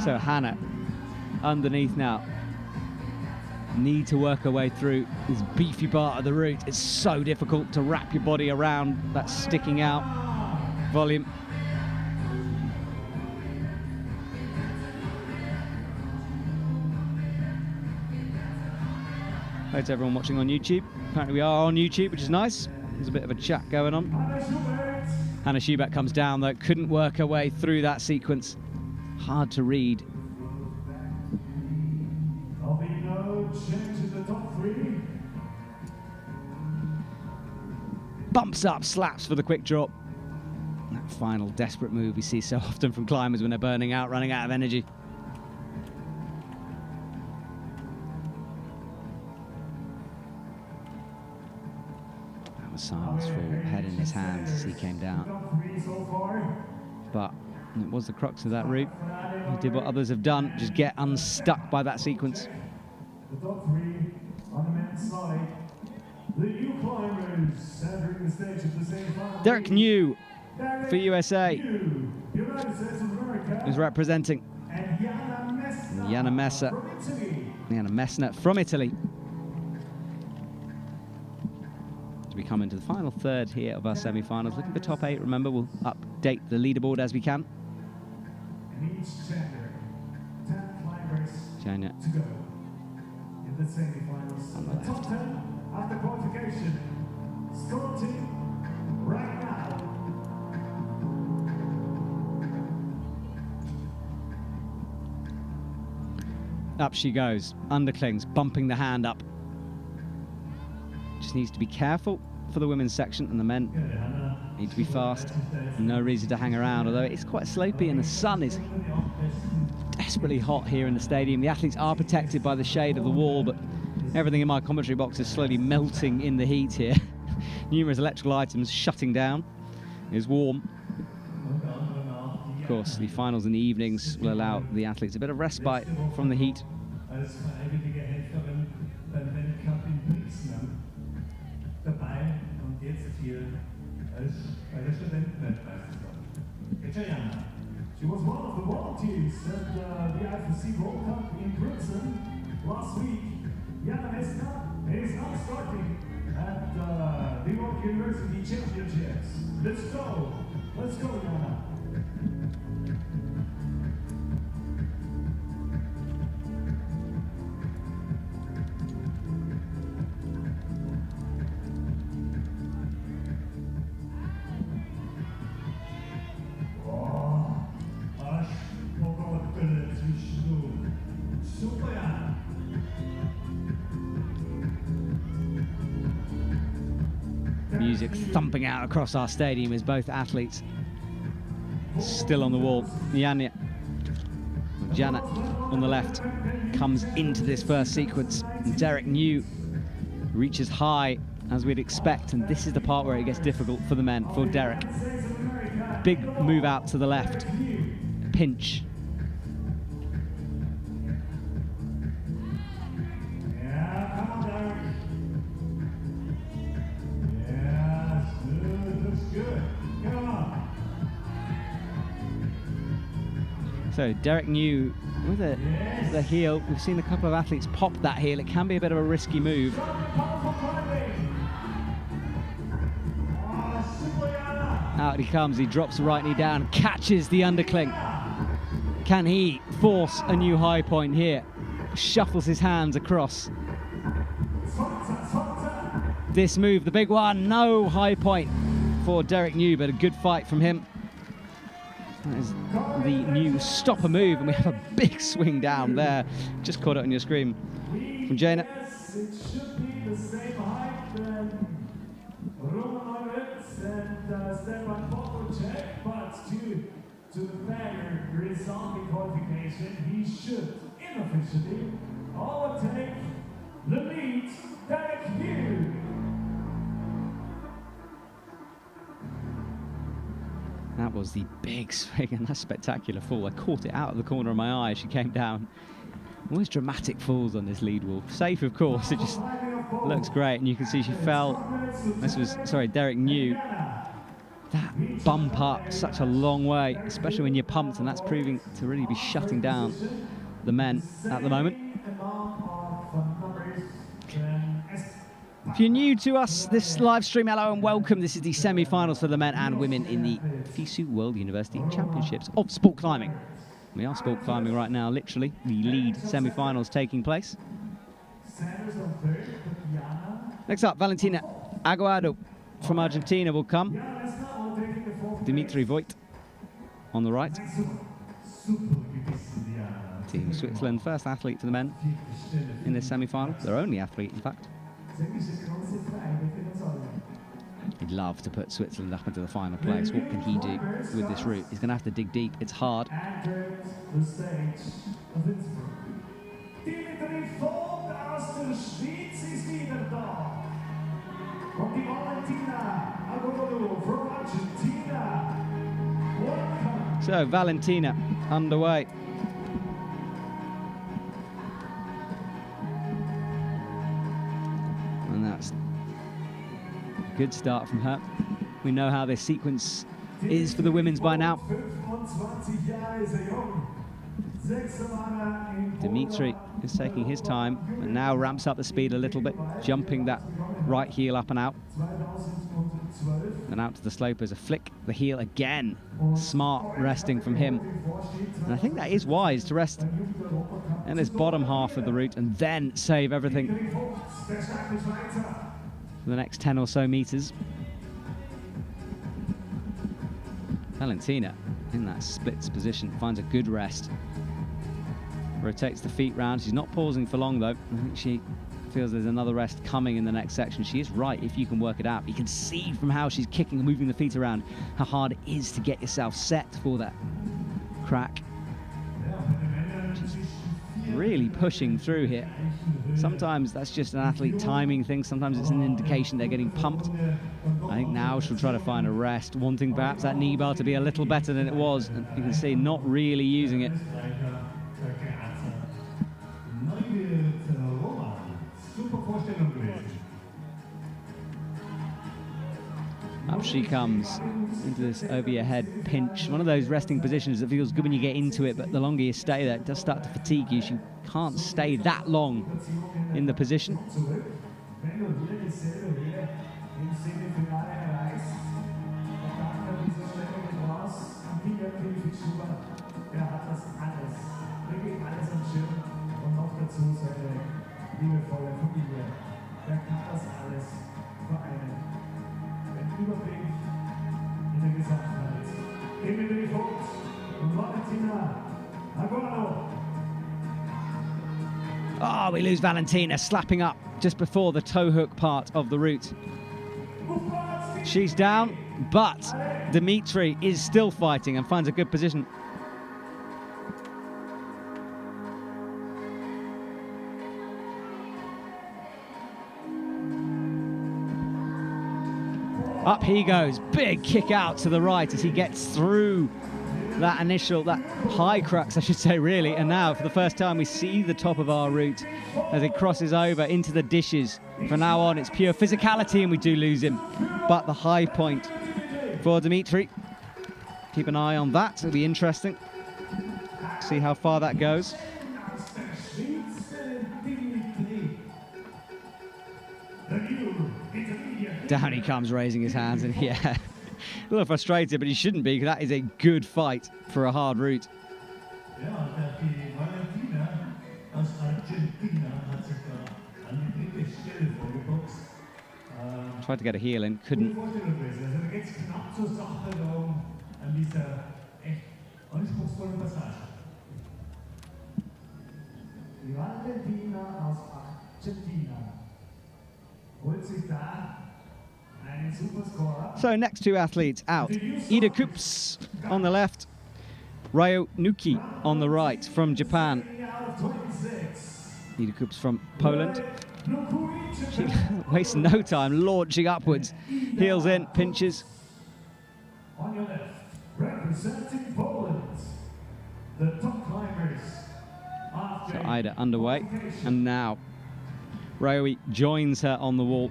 So Hannah underneath now. Need to work her way through this beefy part of the route. It's so difficult to wrap your body around that sticking out volume. Hello to everyone watching on YouTube. Apparently we are on YouTube, which is nice. There's a bit of a chat going on. Hannah Schubert comes down though, couldn't work her way through that sequence. Hard to read. Bumps up, slaps for the quick drop. That final desperate move we see so often from climbers when they're burning out, running out of energy. That was Simon's full head in his hands as he came down. But it was the crux of that route. He did what others have done, just get unstuck by that sequence. The top three on the men's side. The new climbers entering the stage at the semifinals. Derek New for USA United States of America, is representing. and Jana Messner Jana Messner from Italy. we come into the final third here of our semi-finals. Looking for top 8. Remember, we'll update the leaderboard as we can. In each gender, 10 climbers China to go in the semi-finals. on the The top 10 after qualification starting right now. Up she goes. Underclings, bumping the hand up. Just needs to be careful for the women's section, and the men need to be fast. No reason to hang around, although it's quite slopey and the sun is desperately hot here in the stadium. The athletes are protected by the shade of the wall, but everything in my commentary box is slowly melting in the heat here. Numerous electrical items shutting down. It's warm. Of course, the finals in the evenings will allow the athletes a bit of respite from the heat. She was one of the volunteers at the IFSC World Cup in Britain last week. Jana Messner is now starting at the New York University Championships. Let's go, Jana. Music thumping out across our stadium as both athletes still on the wall. Jana on the left comes into this first sequence. And Derek New reaches high as we'd expect, and this is the part where it gets difficult for the men, for Derek. Big move out to the left, pinch. So Derek New with the heel. We've seen a couple of athletes pop that heel. It can be a bit of a risky move. Out he comes. He drops the right knee down, catches the undercling. Can he force a new high point here? Shuffles his hands across. This move, the big one, no high point for Derek New, but a good fight from him. That is the new stopper move, and we have a big swing down there. Just caught it on your screen from Jana. Yes, it should be the same height than Roman Oritz and Stefan Popovic, but due to the failure resulting qualification, he should unofficially overtake the lead, Derek New. That was the big swing, and that spectacular fall. I caught it out of the corner of my eye as she came down. Always dramatic falls on this lead wall. Safe, of course, it just looks great, and you can see she fell. This was, sorry, Derek New. That bump up such a long way, especially when you're pumped, and that's proving to really be shutting down the men at the moment. If you're new to us, this live stream, hello and welcome. This is the semi-finals for the men and women in the Fisu World University Championships of Sport Climbing. We are sport climbing right now, literally. The lead semi-finals taking place. Next up, Valentina Aguado from Argentina will come. Dimitri Voigt on the right. Team Switzerland, first athlete to the men in this semi-final. Their only athlete, in fact. He'd love to put Switzerland up into the final place. What can he do with this route? He's going to have to dig deep. It's hard. So Valentina underway. And that's a good start from her. We know how this sequence is for the women's by now. Dimitri is taking his time and now ramps up the speed a little bit, jumping that right heel up and out. And out to the slope as a flick the heel again. Smart resting from him. And I think that is wise to rest in this bottom half of the route and then save everything for the next 10 or so meters. Valentina in that splits position finds a good rest. Rotates the feet round. She's not pausing for long though. I think she feels there's another rest coming in the next section. She is right if you can work it out. You can see from how she's kicking and moving the feet around how hard it is to get yourself set for that crack. She's really pushing through here. Sometimes that's just an athlete timing thing. Sometimes it's an indication they're getting pumped. I think now she'll try to find a rest, wanting perhaps that knee bar to be a little better than it was. And you can see not really using it. Up she comes into this over your head pinch. One of those resting positions that feels good when you get into it, but the longer you stay there, it does start to fatigue you. She can't stay that long in the position. Oh, we lose Valentina slapping up just before the toe hook part of the route. She's down, but Dimitri is still fighting and finds a good position. Up he goes, big kick out to the right as he gets through that initial, that high crux, I should say, really. And now, for the first time, we see the top of our route as it crosses over into the dishes. From now on, it's pure physicality, and we do lose him. But the high point for Dimitri. Keep an eye on that. It'll be interesting. See how far that goes. Down he comes, raising his hands, and yeah, a little frustrated, but he shouldn't be, because that is a good fight for a hard route. Tried to get a heel in, couldn't. So next two athletes out. Ida Kups on the left, Ryo Nuki on the right from Japan. Ida Kups from Poland. She wastes no time launching upwards. Heels in, pinches. On your left, representing Poland, the top climbers. So Ida underway, and now Ryo joins her on the wall.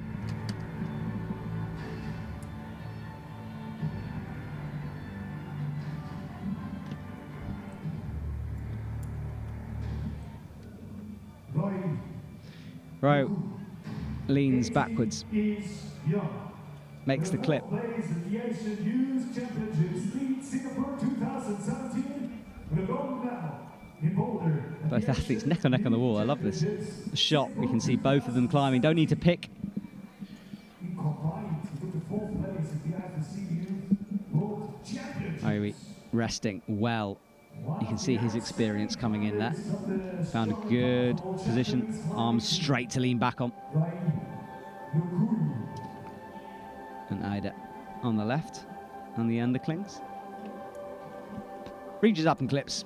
Ryo leans backwards, makes the clip. Both athletes neck on neck on the wall. I love this shot. We can see both of them climbing. Don't need to pick. Ryo resting well. You can see his experience coming in there. Found a good position, arms straight to lean back on. And Ida on the left, on the underclings. Reaches up and clips.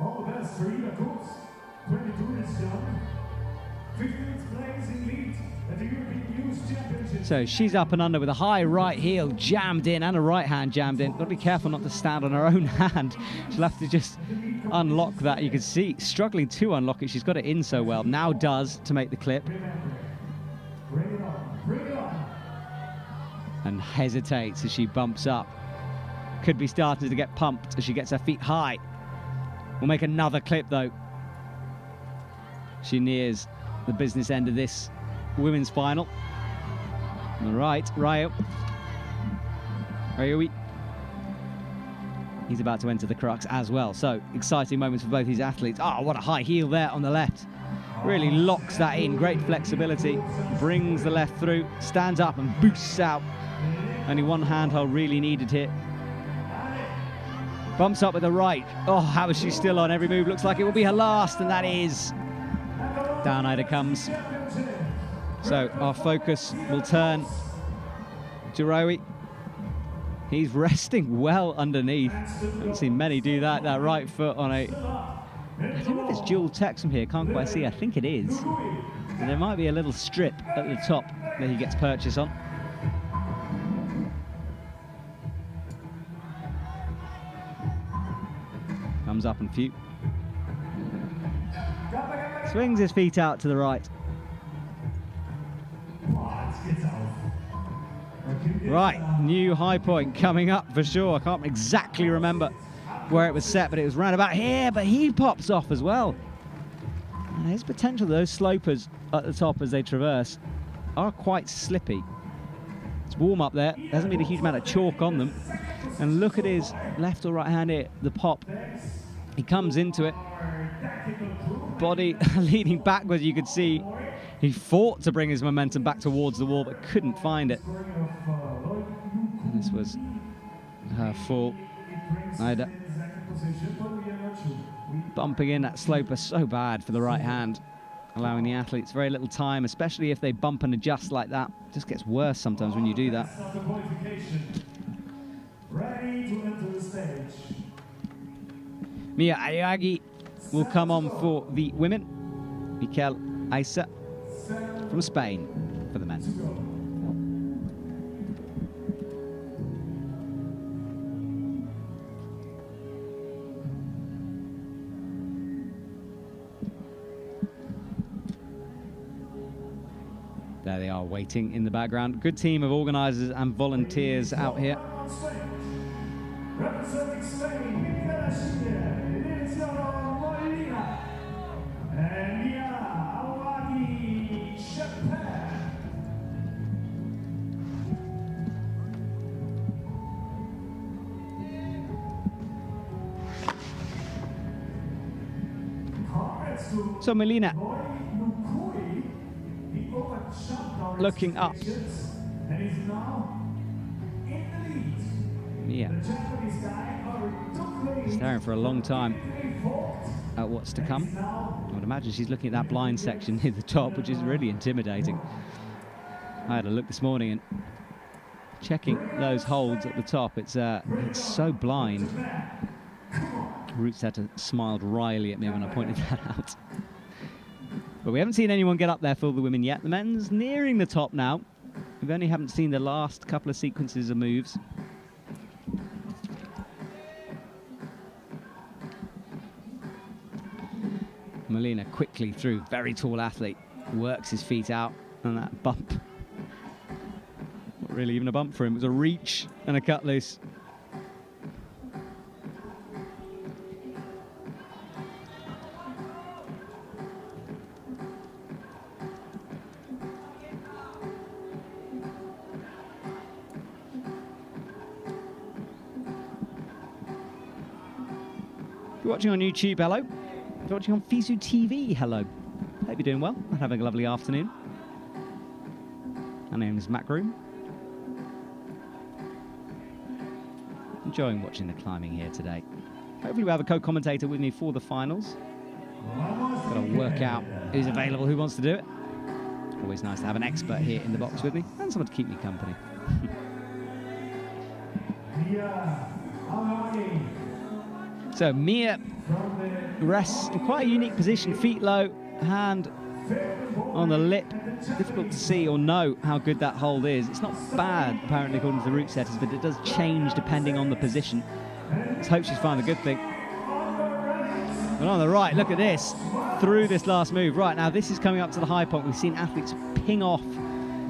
All the best for Ida Kups, 22 years young. 15th place in lead at the European Youth Championship. So she's up and under with a high right heel jammed in and a right hand jammed in. Got to be careful not to stand on her own hand. She'll have to just unlock that. You can see struggling to unlock it. She's got it in so well. Now does to make the clip. Bring it on, bring it on. And hesitates as she bumps up. Could be starting to get pumped as she gets her feet high. We'll make another clip though. She nears the business end of this women's final. All right, Ryowi. He's about to enter the crux as well. So exciting moments for both these athletes. Oh, what a high heel there on the left. Really locks that in. Great flexibility. Brings the left through. Stands up and boosts out. Only one handhold really needed here. Bumps up with the right. Oh, how is she still on? Every move looks like it will be her last, and that is. Down Ida comes. So our focus will turn to Ryowi. He's resting well underneath. Haven't seen many do that. That right foot on a... I don't know if it's dual text from here. Can't quite see. I think it is. And there might be a little strip at the top that he gets purchase on. Comes up and few. Swings his feet out to the right. Right, new high point coming up for sure. I can't exactly remember where it was set, but it was round about here, but he pops off as well. And there's potential. Those slopers at the top as they traverse are quite slippy. It's warm up there. There hasn't been a huge amount of chalk on them. And look at his left or right hand here, the pop. He comes into it. Body leaning backwards, you could see. He fought to bring his momentum back towards the wall, but couldn't find it. And this was her fault. Ida bumping in that sloper so bad for the right hand, allowing the athletes very little time, especially if they bump and adjust like that. It just gets worse sometimes when you do that. Ready to enter the stage. Mia Ayagi will come on for the women. Mikel Aisa from Spain for the men. There they are, waiting in the background. Good team of organisers and volunteers out here. Representing Spain, and so Melina looking up. Yeah. Staring for a long time at what's to come. I would imagine she's looking at that blind section near the top, which is really intimidating. I had a look this morning and checking those holds at the top. It's so blind. Rootsetta smiled wryly at me when I pointed that out. But we haven't seen anyone get up there for the women yet. The men's nearing the top now. We only haven't seen the last couple of sequences of moves. Molina quickly through, very tall athlete, works his feet out, and that bump. Not really even a bump for him, it was a reach and a cut loose. If you're watching on YouTube, hello. If you're watching on Fisu TV, hello. Hope you're doing well and having a lovely afternoon. My name is Matt Groom. Enjoying watching the climbing here today. Hopefully we have a co-commentator with me for the finals. Got to work out who's available, who wants to do it. Always nice to have an expert here in the box with me and someone to keep me company. So Mia rests in quite a unique position, feet low, hand on the lip. Difficult to see or know how good that hold is. It's not bad, apparently, according to the root setters, but it does change depending on the position. Let's hope she's found a good thing. And on the right, look at this, through this last move. Right, now this is coming up to the high point. We've seen athletes ping off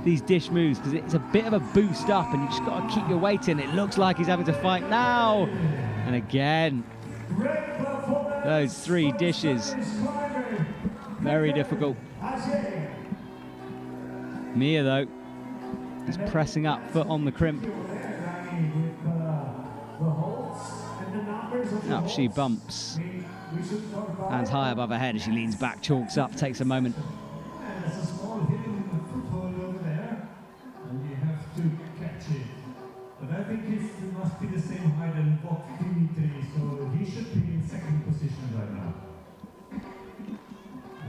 these dish moves because it's a bit of a boost up and you just got to keep your weight in. It looks like he's having to fight now. And again, those 3 dishes. Very difficult. Mia, though, is pressing up, foot on the crimp. Up she bumps. Hands high above her head as she leans back, chalks up, takes a moment. There's a small hit in the foothold over there, and you have to catch it. But I think it must be the same height as Bok Dimitri, so he should be in 2nd position right now.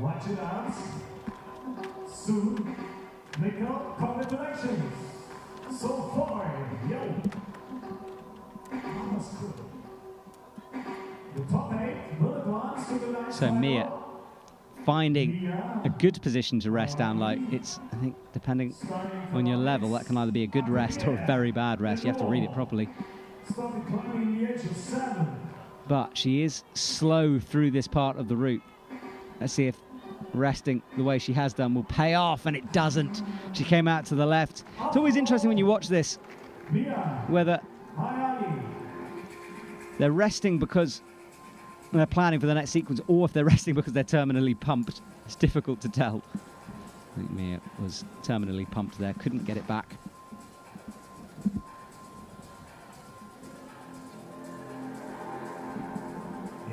Watch it out. Soon, Nicole, congratulations. So far, yo. Almost good. The top 8 will advance to the next So Mia finding a good position to rest down. Like, it's, I think, depending on your level, that can either be a good rest or a very bad rest. You have to read it properly. But she is slow through this part of the route. Let's see if resting the way she has done will pay off, and it doesn't. She came out to the left. It's always interesting when you watch this, whether they're resting because they're planning for the next sequence, or if they're resting because they're terminally pumped. It's difficult to tell. I think Mia was terminally pumped there, couldn't get it back.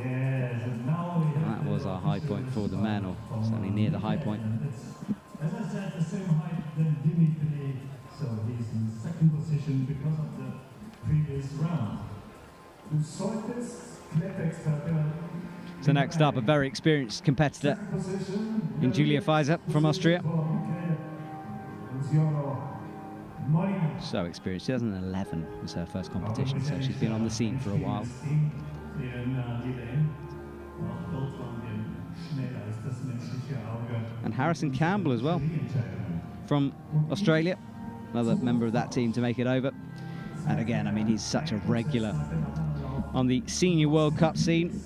That was our high point for the men, or certainly near the high point. As I said, the same height than Dimitri, so he's in 2nd position because of the previous round. So next up, a very experienced competitor in Julia Fisu from Austria. So experienced. 2011 was her first competition, so she's been on the scene for a while. And Harrison Campbell as well, from Australia, another member of that team to make it over. And again, I mean, he's such a regular on the Senior World Cup scene.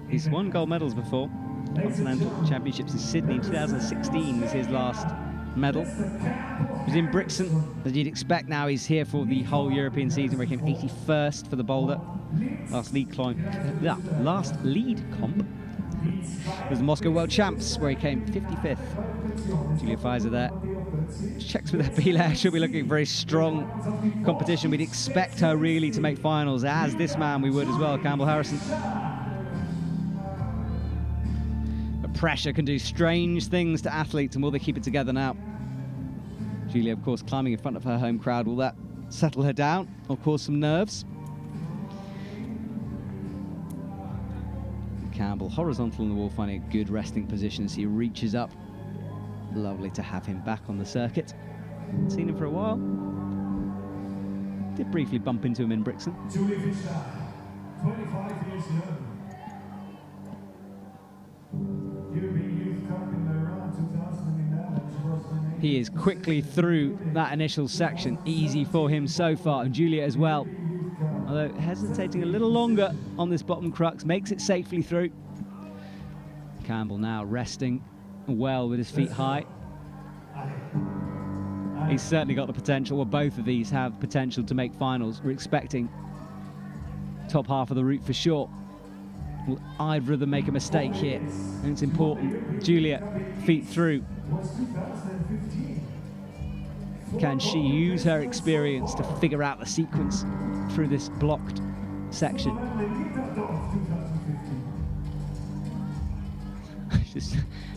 He's won gold medals before. Continental Championships in Sydney in 2016 was his last medal. He was in Brixton, as you'd expect. Now he's here for the whole European season, where he came 81st for the boulder. Last lead comp was the Moscow World Champs, where he came 55th. Julia Fisu there. Checks with her B-layer. She'll be looking for a strong competition. We'd expect her really to make finals, as this man we would as well, Campbell Harrison. But pressure can do strange things to athletes, and will they keep it together now? Julia, of course, climbing in front of her home crowd. Will that settle her down or cause some nerves? Campbell horizontal on the wall, finding a good resting position as he reaches up. Lovely to have him back on the circuit. Haven't seen him for a while. Did briefly bump into him in Brixton. Julia Fisu, 25 years young. European Youth Cup in around 2011. He is quickly through that initial section. Easy for him so far, and Julia as well. Although hesitating a little longer on this bottom crux, makes it safely through. Campbell now resting well with his feet high. He's certainly got the potential, or both of these have potential to make finals. We're expecting top half of the route for sure. Will either of them make a mistake here? And it's important. Julia, feet through. Can she use her experience to figure out the sequence through this blocked section? Just,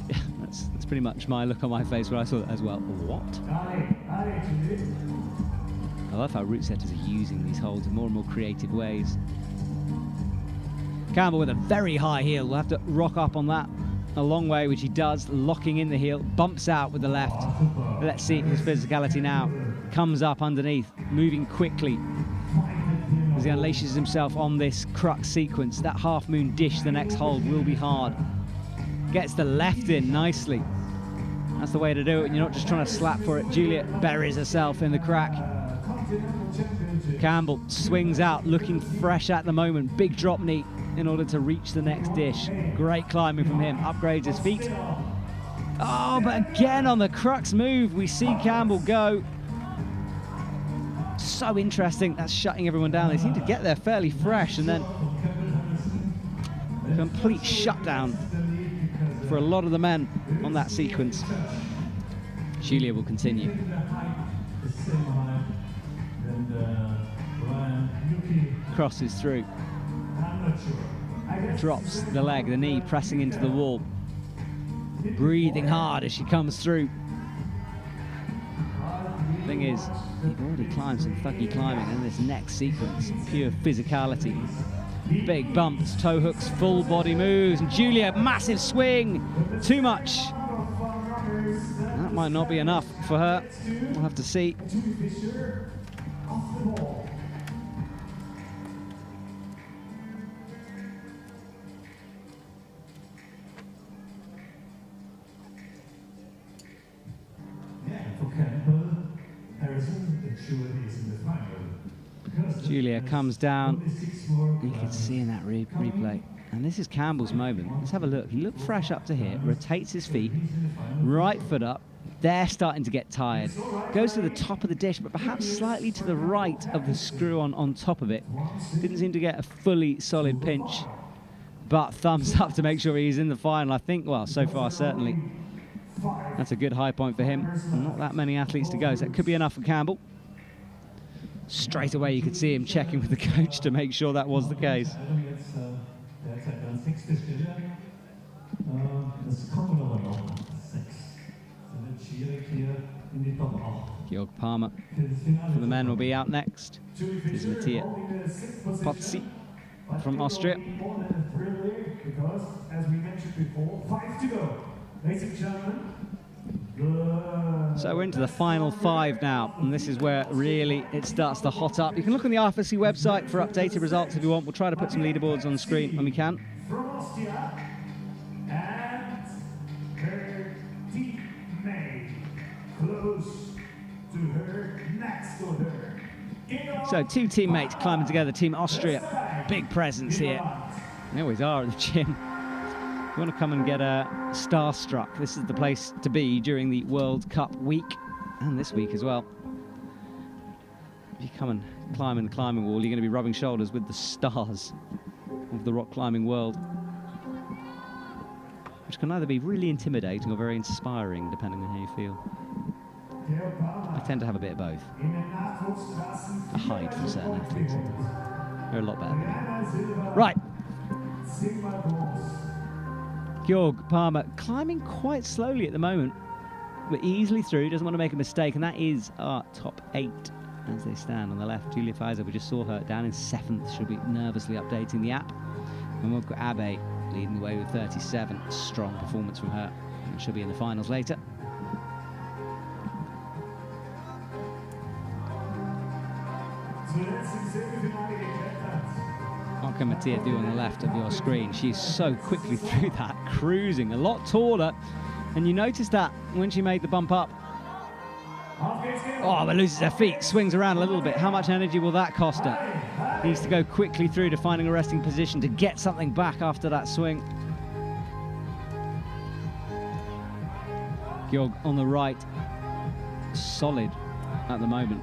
yeah, that's pretty much my look on my face when I saw that as well. What? I love how route setters are using these holds in more and more creative ways. Campbell with a very high heel. We'll have to rock up on that a long way, which he does, locking in the heel, bumps out with the left. Let's see his physicality now. Comes up underneath, moving quickly as he unleashes himself on this crux sequence. That half moon dish, the next hold, will be hard. Gets the left in nicely. That's the way to do it, and you're not just trying to slap for it. Julia buries herself in the crack. Campbell swings out, looking fresh at the moment. Big drop knee. in order to reach the next dish. Great climbing from him, upgrades his feet. Oh, but again on the crux move, we see Campbell go. So interesting, that's shutting everyone down. They seem to get there fairly fresh, and then complete shutdown for a lot of the men on that sequence. Julia will continue. Crosses through. Drops the leg, the knee pressing into the wall. Breathing hard as she comes through. Thing is, you've already climbed some thuggy climbing, and this next sequence, pure physicality. Big bumps, toe hooks, full body moves, and Julia, massive swing. Too much. That might not be enough for her. We'll have to see. Julia comes down. You can see in that replay. And this is Campbell's moment. Let's have a look. He looked fresh up to here, rotates his feet, right foot up. They're starting to get tired. Goes to the top of the dish, but perhaps slightly to the right of the screw on top of it. Didn't seem to get a fully solid pinch, but thumbs up to make sure he's in the final. I think, well, so far, certainly. That's a good high point for him. Not that many athletes to go, so that could be enough for Campbell. Straight away, you could see him checking with the coach to make sure that was the case. Georg Palmer for the men will be out next. This is Mattia Pozzi from Austria. Because, as we mentioned before, 5 to go. Ladies and gentlemen. So we're into the final 5 now, and this is where really it starts to hot up. You can look on the RFSC website for updated results if you want. We'll try to put some leaderboards on the screen when we can. From Austria, and her teammate close to her, next to her. So 2 teammates climbing together, Team Austria. Big presence here. They always are at the gym. If you want to come and get starstruck, this is the place to be during the World Cup week, and this week as well. If you come and climb in the climbing wall, you're going to be rubbing shoulders with the stars of the rock climbing world, which can either be really intimidating or very inspiring, depending on how you feel. I tend to have a bit of both. I hide from certain athletes. They're a lot better than me. Right. Georg Palmer climbing quite slowly at the moment, but easily through, doesn't want to make a mistake, and that is our top 8 as they stand on the left. Julia Fisu, we just saw her down in 7th. She'll be nervously updating the app. And we've got Abe leading the way with 37. Strong performance from her, and she'll be in the finals later. What can Mattia do on the left of your screen? She's so quickly through that, cruising, a lot taller. And you notice that when she made the bump up. Oh, but loses her feet, swings around a little bit. How much energy will that cost her? Needs to go quickly through to finding a resting position to get something back after that swing. Georg on the right, solid at the moment.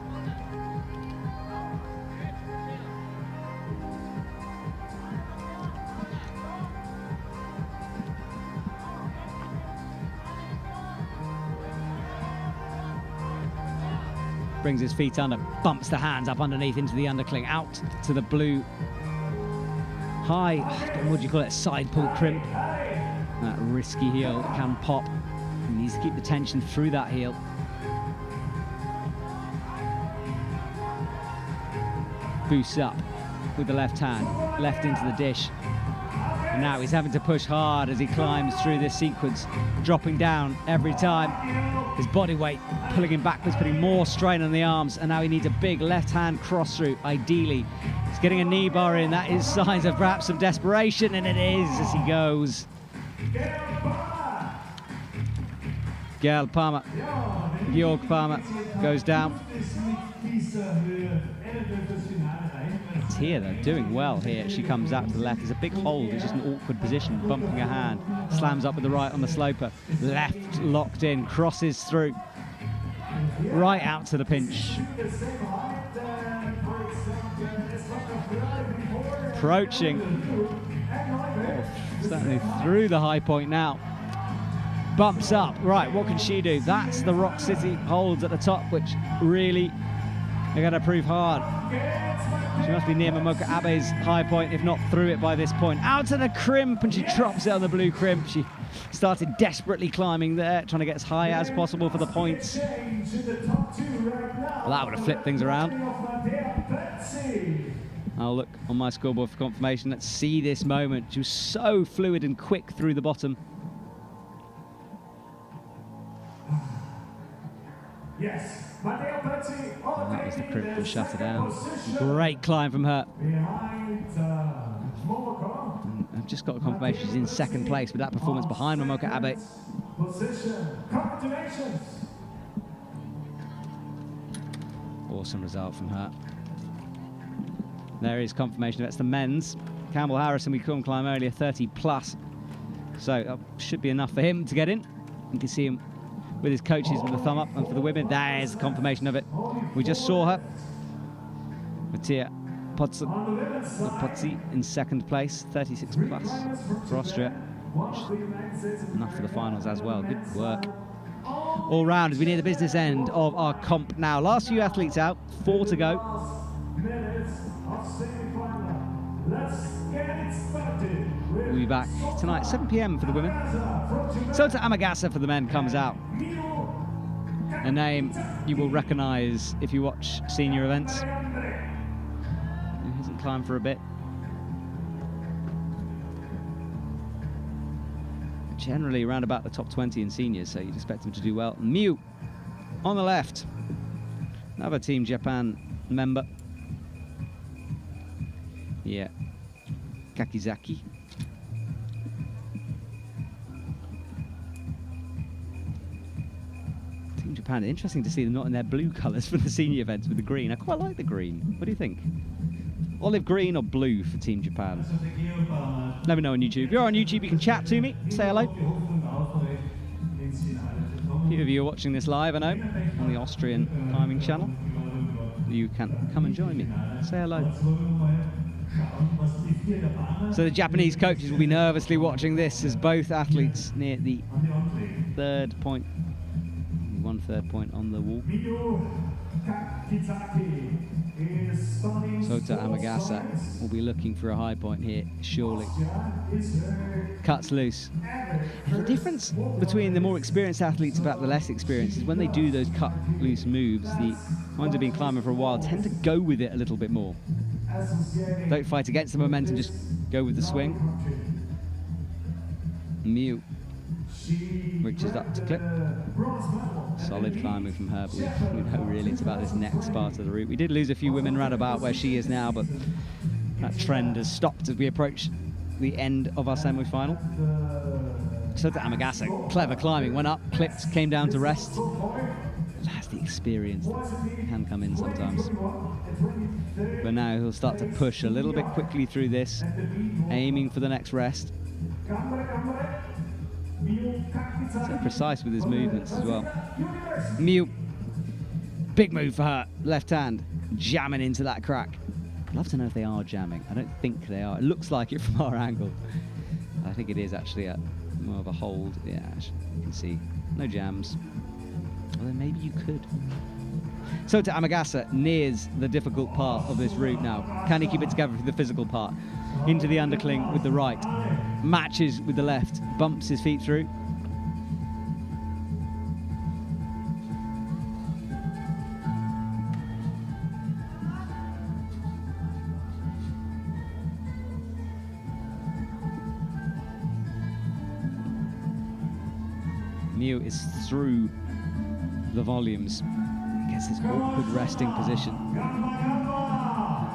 Brings his feet under, bumps the hands up underneath into the undercling, out to the blue. High, what do you call it, side pull crimp. That risky heel can pop. He needs to keep the tension through that heel. Boosts up with the left hand, left into the dish. And now he's having to push hard as he climbs through this sequence, dropping down every time. His body weight pulling him backwards, putting more strain on the arms, and now he needs a big left-hand cross through, ideally. He's getting a knee bar in. That is signs of perhaps some desperation, and it is as he goes. Georg Palmer goes down. Tia, though, doing well here. She comes out to the left. There's a big hold. It's just an awkward position, bumping her hand. Slams up with the right on the sloper. Left locked in, crosses through. Right out to the pinch. Approaching. Oh, certainly through the high point now. Bumps up. Right, what can she do? That's the Rock City holds at the top, which really are going to prove hard. She must be near Momoka Abe's high point, if not through it by this point. Out to the crimp, and she drops it on the blue crimp. She started desperately climbing there, trying to get as high as possible for the points. Well, that would have flipped things around. I'll look on my scoreboard for confirmation. Let's see this moment. She was so fluid and quick through the bottom. Yes. And that was the crimp that shut her down. Great climb from her. And I've just got a confirmation she's in second place with that performance behind Momoka Abe. Awesome result from her. There is confirmation that's the men's. Campbell Harrison, we couldn't climb earlier, 30 plus. So that should be enough for him to get in. You can see him with his coaches with a thumb up. And for the women, there's confirmation of it. We just saw her. Mattia Pozzi in second place, 36 plus for Austria. Enough for the finals as well. Good work. All round as we near the business end of our comp now. Last few athletes out, 4 to go. We'll be back tonight, 7 p.m. for the women. Sota Amagasa for the men comes out. A name you will recognise if you watch senior events. He hasn't climbed for a bit. Generally around about the top 20 in seniors, so you'd expect him to do well. Miu on the left. Another Team Japan member. Yeah. Kakizaki. Team Japan, interesting to see them not in their blue colours for the senior events with the green. I quite like the green. What do you think? Olive green or blue for Team Japan? Let me know on YouTube. If you're on YouTube, you can chat to me, say hello. A few of you are watching this live, I know, on the Austrian climbing channel. You can come and join me. Say hello. So the Japanese coaches will be nervously watching this as both athletes near the third point. 1/3 point on the wall. Sota Amagasa will be looking for a high point here, surely. Cuts loose. The difference between the more experienced athletes about the less experienced is when they do those cut loose moves, the ones who've been climbing for a while tend to go with it a little bit more. Don't fight against the momentum, just go with the swing. Miu reaches up to clip. Solid climbing from her, but we know really it's about this next part of the route. We did lose a few women round about where she is now, but that trend has stopped as we approach the end of our semi-final. So to Amagasa, clever climbing, went up, clipped, came down to rest. That's the experience that can come in sometimes. But now he'll start to push a little bit quickly through this, aiming for the next rest. So precise with his movements as well. Miu, big move for her, left hand, jamming into that crack. I'd love to know if they are jamming. I don't think they are. It looks like it from our angle. I think it is actually more of a hold. Yeah, you can see no jams. Although maybe you could. So to Amagasa nears the difficult part of this route now. Can he keep it together for the physical part? Into the undercling with the right. Matches with the left. Bumps his feet through. Miu is through the volumes. Gets this awkward resting position.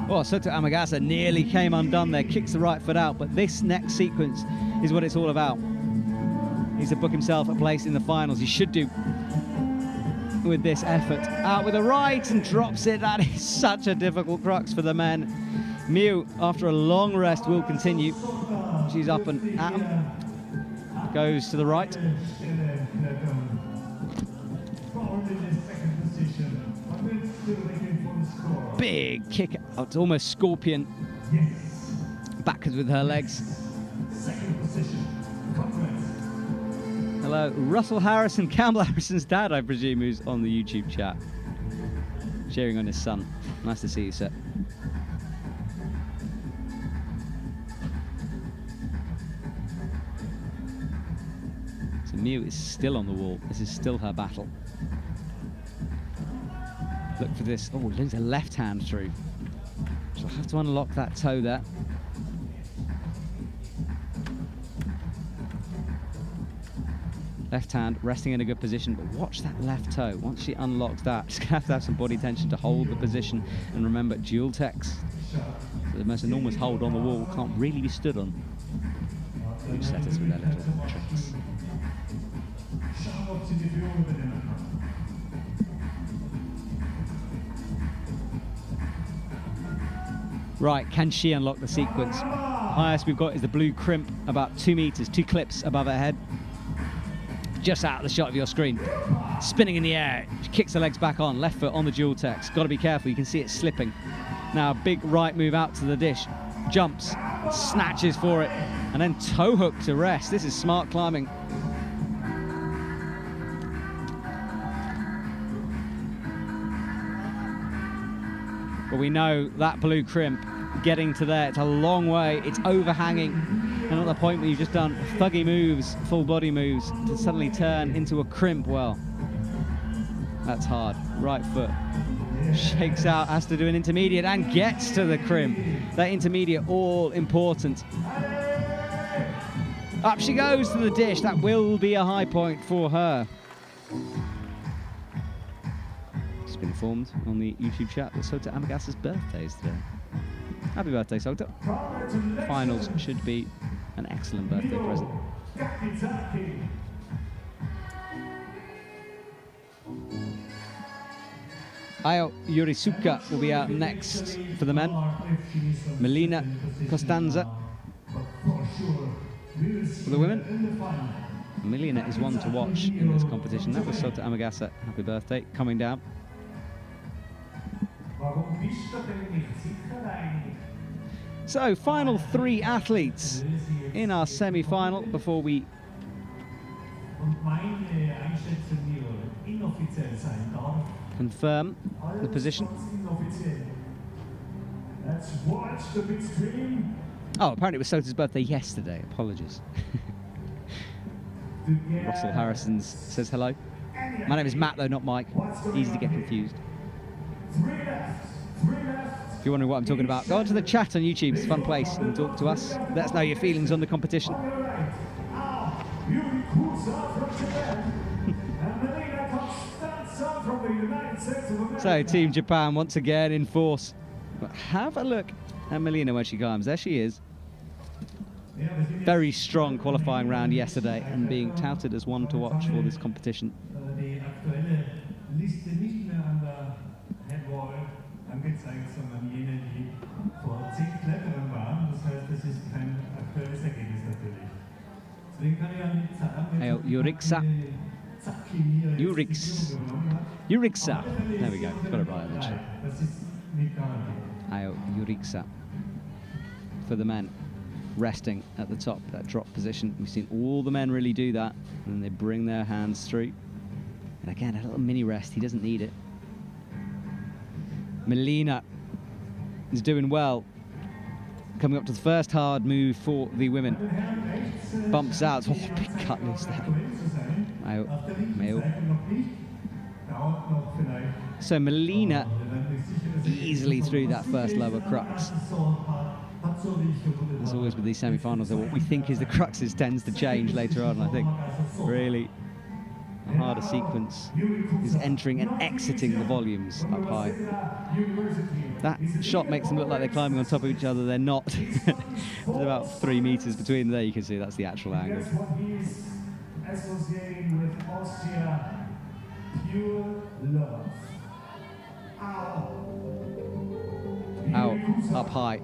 Oh, Sota Amagasa nearly came undone there, kicks the right foot out, but this next sequence is what it's all about. He's to book himself a place in the finals. He should do with this effort. Out with the right and drops it. That is such a difficult crux for the men. Miu, after a long rest, will continue. She's up and at 'em. Goes to the right. Big kick out. It's almost scorpion. Backwards with her legs. Hello, Russell Harrison, Campbell Harrison's dad, I presume, who's on the YouTube chat. Cheering on his son. Nice to see you, sir. So Miu is still on the wall. This is still her battle. Look for this. Oh, links a left hand through. She'll have to unlock that toe there. Left hand resting in a good position, but watch that left toe. Once she unlocks that, she's going to have some body tension to hold the position. And remember, dual techs, so the most enormous hold on the wall, can't really be stood on. Huge setters with their little tricks. Right, can she unlock the sequence? Highest we've got is the blue crimp, about 2 meters, 2 clips above her head. Just out of the shot of your screen. Spinning in the air, she kicks her legs back on, left foot on the dual techs. Got to be careful, you can see it slipping. Now, big right move out to the dish. Jumps, snatches for it, and then toe hook to rest. This is smart climbing. But we know that blue crimp, getting to there, it's a long way, it's overhanging. And at the point where you've just done thuggy moves, full body moves, to suddenly turn into a crimp, well, that's hard. Right foot shakes out, has to do an intermediate and gets to the crimp. That intermediate, all important. Up she goes to the dish. That will be a high point for her. Just been informed on the YouTube chat that Sota Amagasa's birthday is today. Happy birthday, Sota. Finals should be an excellent birthday present. Ayo Yorisuka will be out next for the men. Melina Costanza for the women. Melina is one to watch in this competition. That was Sota Amagasa. Happy birthday. Coming down. So, final 3 athletes in our semi-final before we confirm the position. Oh, apparently it was Sota's birthday yesterday. Apologies. Russell Harrison says hello. My name is Matt, though, not Mike. Easy to get confused. If you're wondering what I'm talking about, go onto the chat on YouTube. It's a fun place and talk to us. Let us know your feelings on the competition. So, Team Japan once again in force. But have a look at Melina when she climbs. There she is. Very strong qualifying round yesterday and being touted as one to watch for this competition. Ayo Yuriksa. Yuriksa. There we go. Got it right eventually. Ayo Yuriksa. For the men, resting at the top, that drop position. We've seen all the men really do that. And then they bring their hands through. And again, a little mini rest. He doesn't need it. Melina is doing well. Coming up to the first hard move for the women. Bumps out. Oh, big cut loose there. So Melina easily through that first lower crux. As always with these semi-finals, what we think is the cruxes tends to change later on. I think really a harder sequence is entering and exiting the volumes up high. That shot makes them look like they're climbing on top of each other. They're not. There's about 3 meters between there. You can see that's the actual angle. Out up high.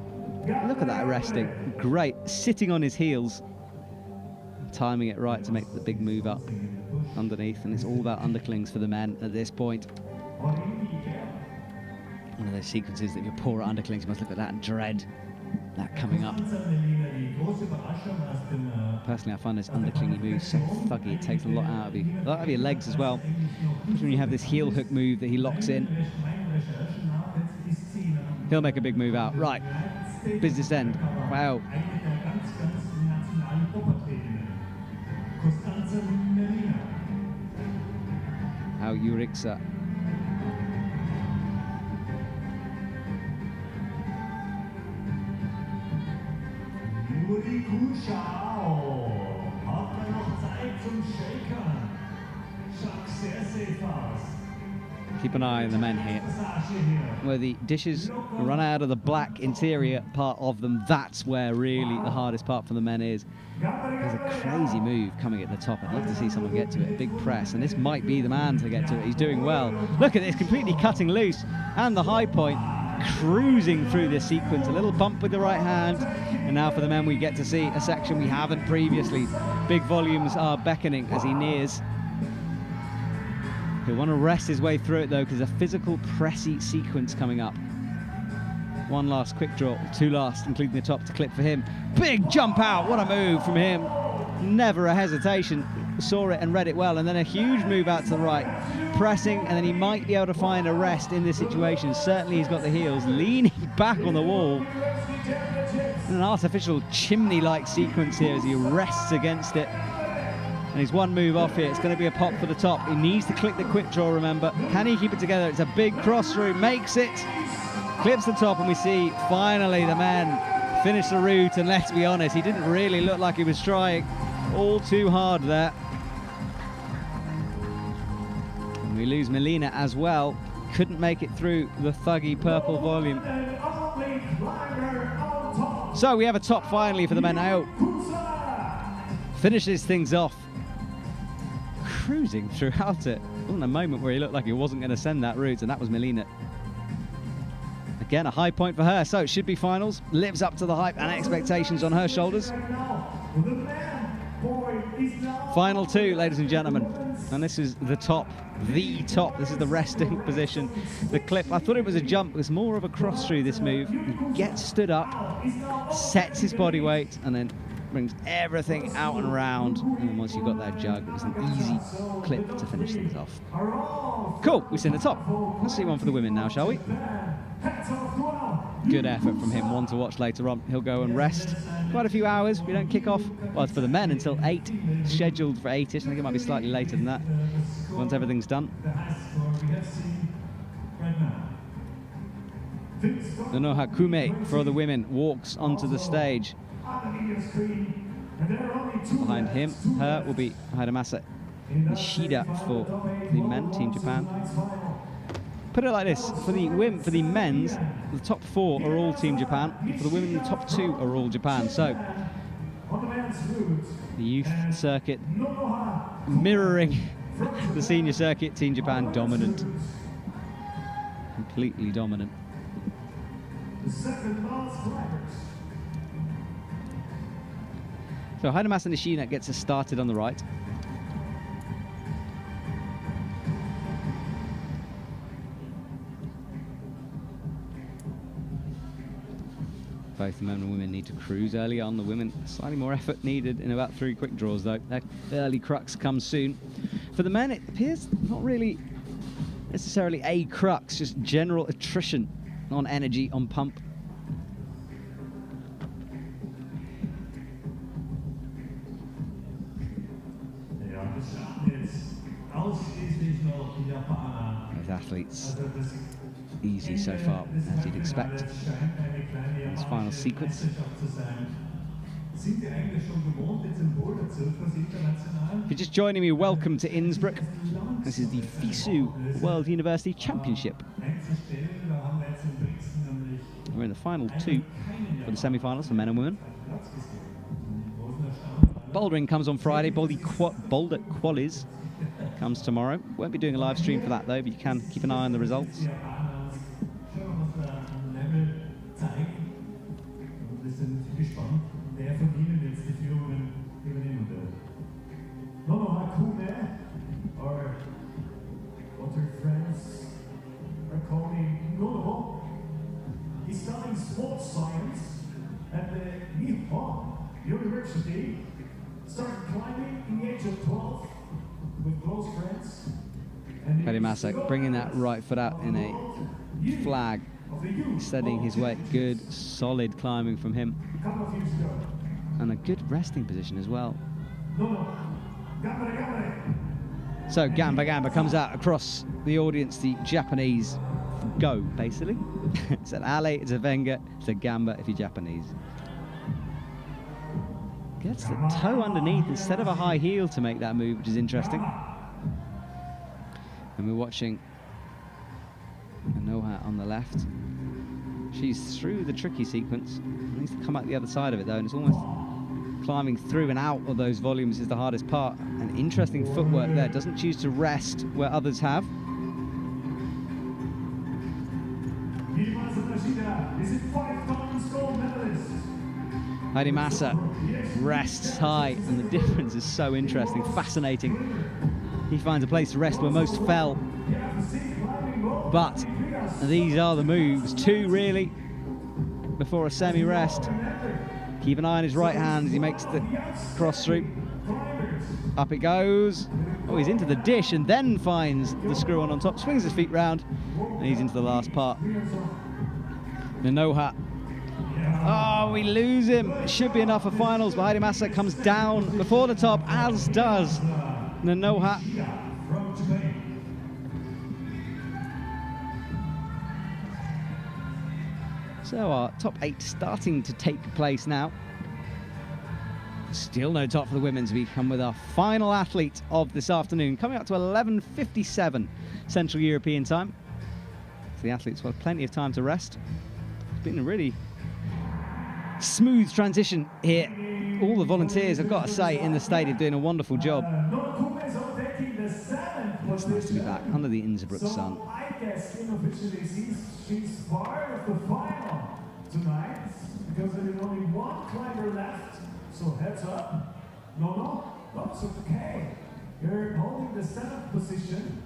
Look at that arresting. Great. Sitting on his heels. Timing it right to make the big move up underneath. And it's all about underclings for the men at this point. One of those sequences that if you're poor at underclings, you must look at that and dread that coming up. Personally, I find this underclingy move so thuggy. It takes a lot out of you. A lot out of your legs as well. Especially when you have this heel hook move that he locks in. He'll make a big move out. Right. Business end. Wow. How Urixa. Keep an eye on the men here. Where the dishes run out of the black interior part of them, that's where really the hardest part for the men is. There's a crazy move coming at the top. I'd love to see someone get to it. A big press, and this might be the man to get to it. He's doing well. Look at this, completely cutting loose. And the high point, cruising through this sequence. A little bump with the right hand. And now for the men, we get to see a section we haven't previously. Big volumes are beckoning as he nears. He'll want to rest his way through it though, because a physical pressy sequence coming up. One last quick draw, two last, including the top to clip for him. Big jump out, what a move from him. Never a hesitation, saw it and read it well, and then a huge move out to the right. Pressing, and then he might be able to find a rest in this situation. Certainly he's got the heels, leaning back on the wall. And an artificial chimney-like sequence here as he rests against it. And he's one move off here. It's going to be a pop for the top. He needs to click the quick draw, remember. Can he keep it together? It's a big cross through, makes it. Clips the top, and we see finally the man finish the route. And let's be honest, he didn't really look like he was trying all too hard there. And we lose Melina as well. Couldn't make it through the thuggy purple volume. So we have a top finally for the men. Now finishes things off. Cruising throughout it. Wasn't a moment where he looked like he wasn't going to send that route, and that was Melina. Again, a high point for her, so it should be finals. Lives up to the hype and expectations on her shoulders. Final two, ladies and gentlemen. And this is the top, the top. This is the resting position. The clip, I thought it was a jump. It was more of a cross through this move. He gets stood up, sets his body weight, and then brings everything out and around. And once you've got that jug, it was an easy clip to finish things off. Cool, we've seen the top. Let's see one for the women now, shall we? Good effort from him, one to watch later on. He'll go and rest quite a few hours. We don't kick off, well, it's for the men until 8, scheduled for 8ish. I think it might be slightly later than that once everything's done. Nonoha Kume for the women walks onto the stage. Behind him, her will be Hidemasa Nishida for the men, Team Japan. Put it like this, for the men's, the top 4 are all Team Japan. For the women, the top 2 are all Japan. So, the youth circuit mirroring the senior circuit, Team Japan dominant. Completely dominant. So Hidemasa Nishida gets us started on the right. Both the men and women need to cruise early on. The women, slightly more effort needed in about 3 quick draws though. That early crux comes soon. For the men, it appears not really necessarily a crux, just general attrition on energy, on pump. Both athletes easy so far, as you'd expect. This final sequence. If you're just joining me, welcome to Innsbruck. This is the Fisu World University Championship. We're in the final 2 for the semi-finals for men and women. Bouldering comes on Friday. Boulder Qualies comes tomorrow. Won't be doing a live stream for that though, but you can keep an eye on the results. sports science at the Nihon University. Started climbing in the age of 12 with close friends. Hedy Masak bringing that right foot out in a flag, steadying his weight. Good, solid climbing from him. And a good resting position as well. So Gamba Gamba comes out across the audience, the Japanese go, basically. It's an Ale, it's a Venga, it's a Gamba if you're Japanese. Gets the toe underneath instead of a high heel to make that move, which is interesting. And we're watching Anoha on the left. She's through the tricky sequence. Needs to come out the other side of it though, and it's almost climbing through and out of those volumes is the hardest part. And interesting footwork there. Doesn't choose to rest where others have. Hedy Masak rests high, and the difference is so interesting, fascinating. He finds a place to rest where most fell. But these are the moves, two really, before a semi-rest. Keep an eye on his right hand as he makes the cross through. Up it goes. Oh, he's into the dish and then finds the screw on top, swings his feet round, and he's into the last part. Anoha. Oh, we lose him. It should be enough for finals, but Hedy Masak comes down before the top, as does Anoha. So our top 8 starting to take place now. Still no top for the women's. We come with our final athlete of this afternoon, coming up to 11:57 Central European time. So the athletes will have plenty of time to rest. It's been a really smooth transition here. All the volunteers, I've got to say, in the stadium doing a wonderful job. It's nice to be back under the Innsbruck sun. I guess unofficially she's part of the final tonight because there is only one climber left. So heads up. No, it's okay. You're holding the 7th position.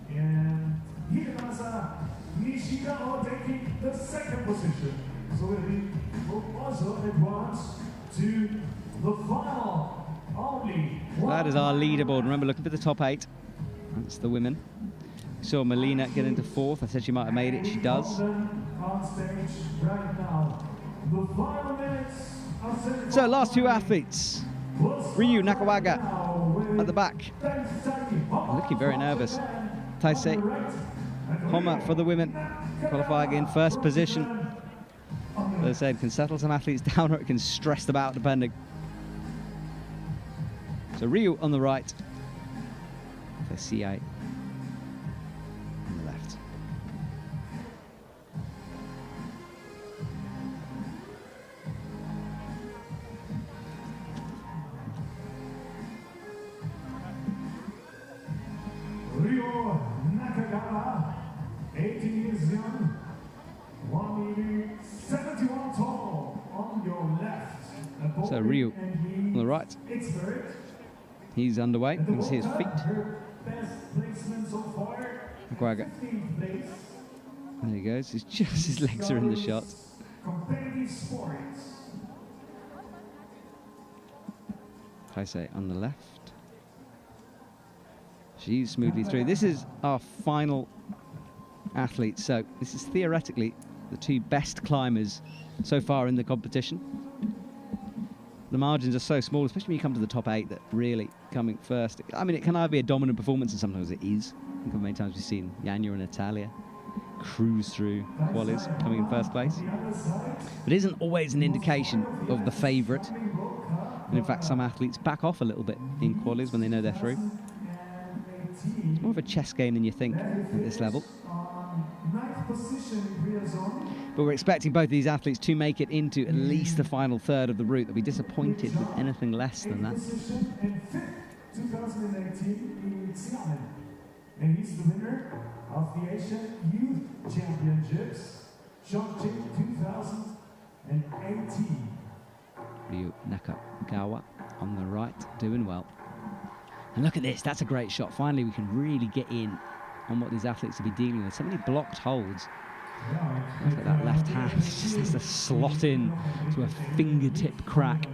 And Hiromasa Nishida taking the 2nd position. So we'll also advance to the final. Only that is our leaderboard. Remember, looking for the top 8. That's the women. We saw Melina get into 4th. I said she might have made it. She does. On stage right now. The final minutes. So last 2 athletes. Ryu Nakawaga at the back. Looking very nervous. Taisei Homa for the women. Qualifying in 1st position. As I said, can settle some athletes down or it can stress them out depending. So Ryu on the right. For CA on the left. Ryo Nakagawa, 18 years young, 171 tall on your left. So Ryu on the right. He's underway. You can see his feet. Nakawaga. There he goes. He's just, his legs are in the shot. Taisei on the left. She's smoothly through. This is our final athlete. So this is theoretically the 2 best climbers so far in the competition. The margins are so small, especially when you come to the top 8, that really coming first. I mean, it can either be a dominant performance, and sometimes it is. I think how many times we've seen Janja and Natalia cruise through qualies, coming in 1st place. But it isn't always an indication of the favourite. And in fact, some athletes back off a little bit in qualies when they know they're through. It's more of a chess game than you think at this level. But we're expecting both of these athletes to make it into at least the final third of the route. They'll be disappointed with anything less than that. 2018 in Xiamen. And he's the winner of the Asian Youth Championships, Chongqing 2018. Ryu Nakagawa on the right, doing well. And look at this, that's a great shot. Finally, we can really get in on what these athletes will be dealing with. So many blocked holds. Look at that left hand, it just has to slot in to a fingertip crack.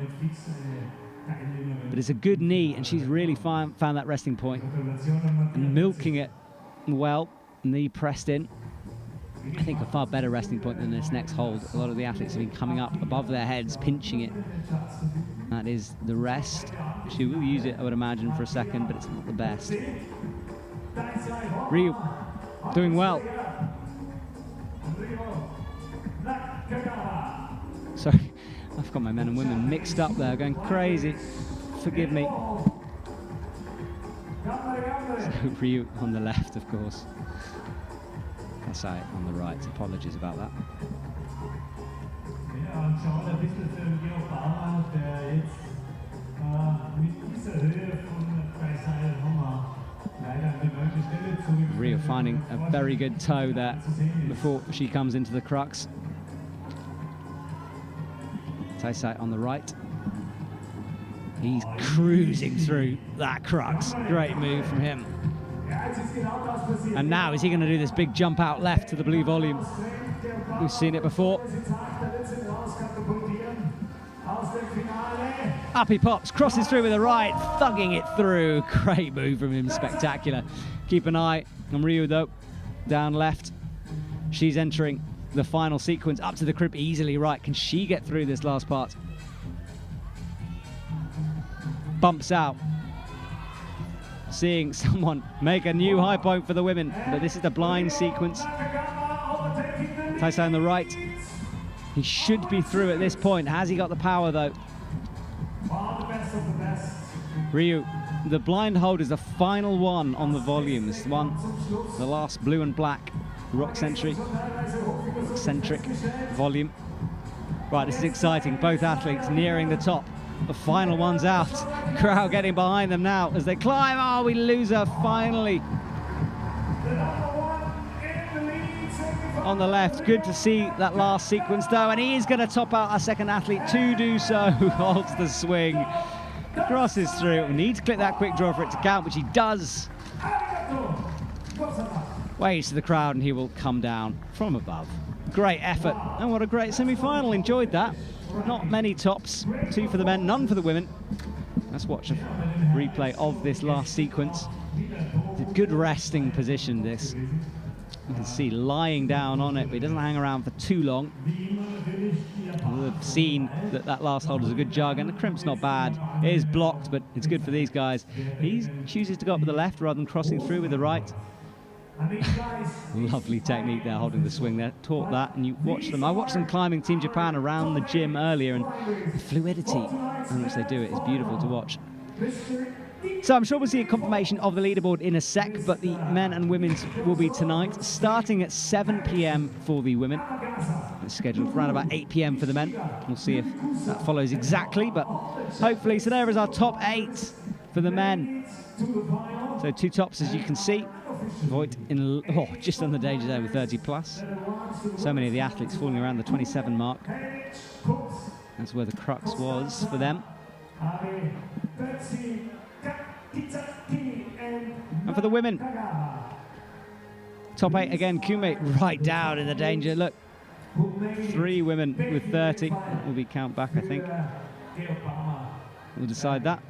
But it's a good knee, and she's really found that resting point and milking it well. Knee pressed in. I think a far better resting point than this next hold. A lot of the athletes have been coming up above their heads, pinching it. That is the rest. She will use it, I would imagine, for a second, but it's not the best. Ryu doing well. Sorry, I've got my men and women mixed up there, going crazy. Forgive me. So Ryu on the left, of course. Kasai on the right. Apologies about that. Ryu finding a very good toe there before she comes into the crux. Taisai on the right. He's cruising through that crux. Great move from him. And now, is he going to do this big jump out left to the blue volume? We've seen it before. Up he pops, crosses through with the right, thugging it through. Great move from him, spectacular. Keep an eye on Ryu though, down left. She's entering the final sequence, up to the crib easily right. Can she get through this last part? Bumps out. Seeing someone make a new high point for the women, but this is the blind sequence. Taisai on the right. He should be through at this point. Has he got the power though? Ryu, the blind hold is the final one on the volume. This one, the last blue and black rock-centric volume. Right, this is exciting. Both athletes nearing the top. The final one's out. Crowd getting behind them now as they climb. Oh, we lose her finally. On the left, good to see that last sequence though, and he is going to top out our second athlete to do so. Holds the swing, crosses through. Needs to click that quick draw for it to count, which he does. Waves to the crowd and he will come down from above. Great effort, and what a great semi-final. Enjoyed that. Not many tops, 2 for the men, none for the women. Let's watch a replay of this last sequence. It's a good resting position, this. You can see lying down on it, but he doesn't hang around for too long. We've seen that that last hold was a good jug, and the crimp's not bad. It is blocked, but it's good for these guys. He chooses to go up with the left rather than crossing through with the right. Lovely technique there, holding the swing there. Taught that, and you watch them. I watched them climbing Team Japan around the gym earlier, and the fluidity in which they do it is beautiful to watch. So I'm sure we'll see a confirmation of the leaderboard in a sec, but the men and women's will be tonight, starting at 7 p.m. for the women. It's scheduled for around about 8 p.m. for the men. We'll see if that follows exactly, but hopefully. So there is our top 8 for the men. So 2 tops, as you can see. Voigt in just on the danger zone with 30 plus. So many of the athletes falling around the 27 mark. That's where the crux was for them. And for the women, top 8 again. Kume right down in the danger. Look, 3 women with 30 will be count back, I think. We'll decide that.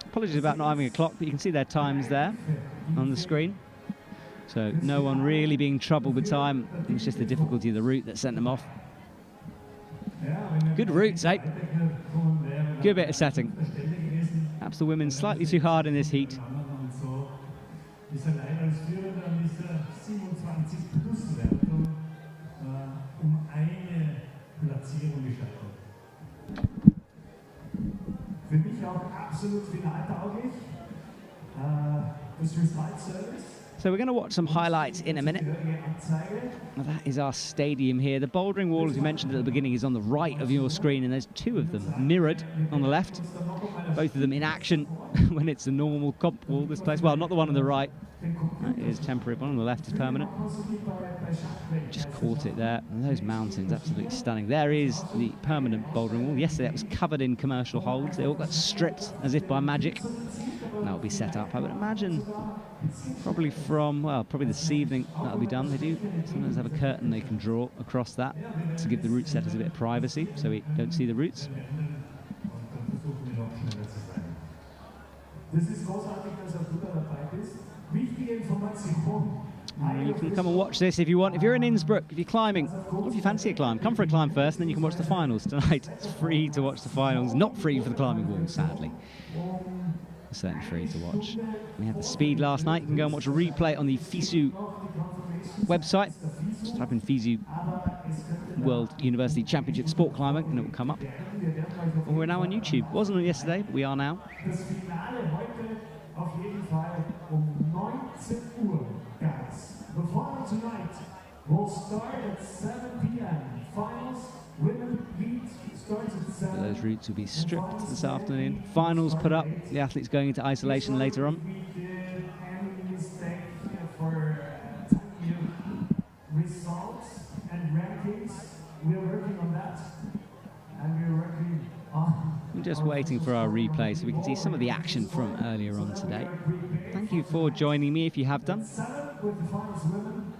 Apologies about not having a clock, but you can see their times there on the screen. So no one really being troubled with time. It was just the difficulty of the route that sent them off. Good routes, eh? Good bit of setting. Perhaps the women slightly too hard in this heat. So we're going to watch some highlights in a minute. That is our stadium here. The bouldering wall, as we mentioned at the beginning, is on the right of your screen, and there's 2 of them mirrored on the left. Both of them in action when it's a normal comp wall, this place. Well, not the one on the right. That is temporary. One on the left is permanent. Just caught it there. And those mountains, absolutely stunning. There is the permanent bouldering wall. Yesterday it was covered in commercial holds. They all got stripped as if by magic. that'll be set up. I would imagine probably from, well, probably this evening that'll be done. They do sometimes have a curtain they can draw across that to give the route setters a bit of privacy so we don't see the routes. You can come and watch this if you want. If you're in Innsbruck, if you're climbing, or if you fancy a climb, come for a climb first and then you can watch the finals tonight. It's free to watch the finals, not free for the climbing wall, sadly. It's certainly free to watch. We had the speed last night. You can go and watch a replay on the Fisu website. Just type in Fisu World University Championship Sport Climbing and it will come up. Well, we're now on YouTube. Wasn't on yesterday, but we are now. The final tonight will start at 7 p.m. Finals, women heat starts at 7. Those routes will be stripped this afternoon. Finals put up. The athletes going into isolation later on. We did any mistake for results and rankings. We're working on that, and we're working on. We're just waiting for our replay so we can see some of the action from earlier on today. Thank you for joining me if you have done.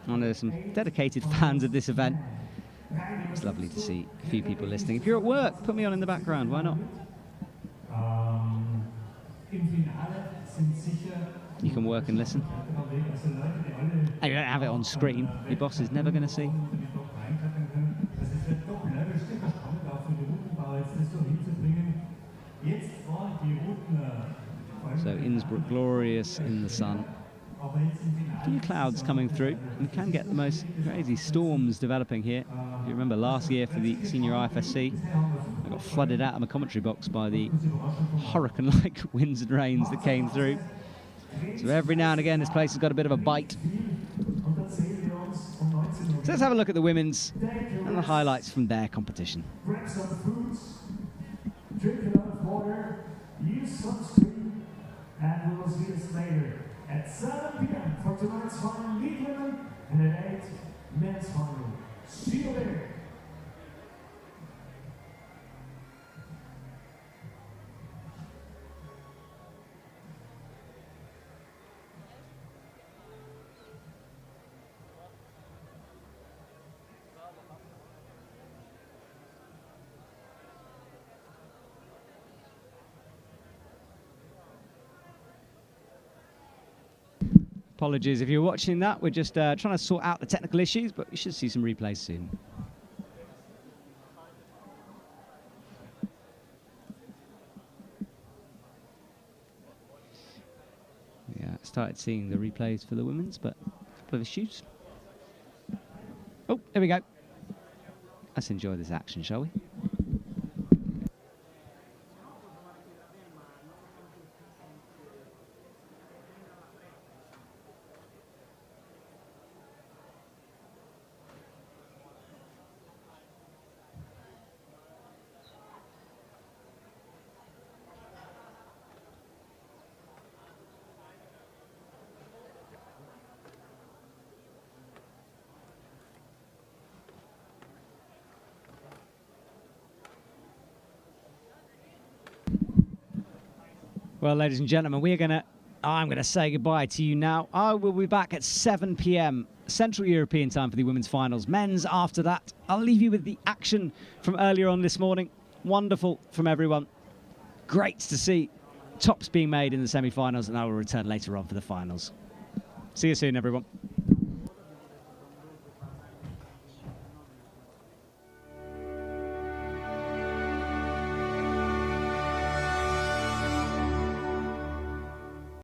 And there's some dedicated fans of this event. It's lovely to see a few people listening. If you're at work, put me on in the background, why not? You can work and listen. And you don't have it on screen, your boss is never going to see. So Innsbruck glorious in the sun. A few clouds coming through. We can get the most crazy storms developing here. If you remember last year for the senior IFSC, I got flooded out of my commentary box by the hurricane-like winds and rains that came through. So every now and again this place has got a bit of a bite. So let's have a look at the women's and the highlights from their competition. Grab some foods, drink a lot of water, use sunscreen, and we will see this later at 7 p.m. for tonight's final lead women and at 8 men's final. See you there. Apologies if you're watching that. We're just trying to sort out the technical issues, but you should see some replays soon. Yeah, started seeing the replays for the women's, but a couple of issues. Oh, there we go. Let's enjoy this action, shall we? Well, ladies and gentlemen, I'm going to say goodbye to you now. I will be back at 7 p.m. Central European time for the women's finals. Men's after that. I'll leave you with the action from earlier on this morning. Wonderful from everyone. Great to see tops being made in the semi-finals, and I will return later on for the finals. See you soon, everyone.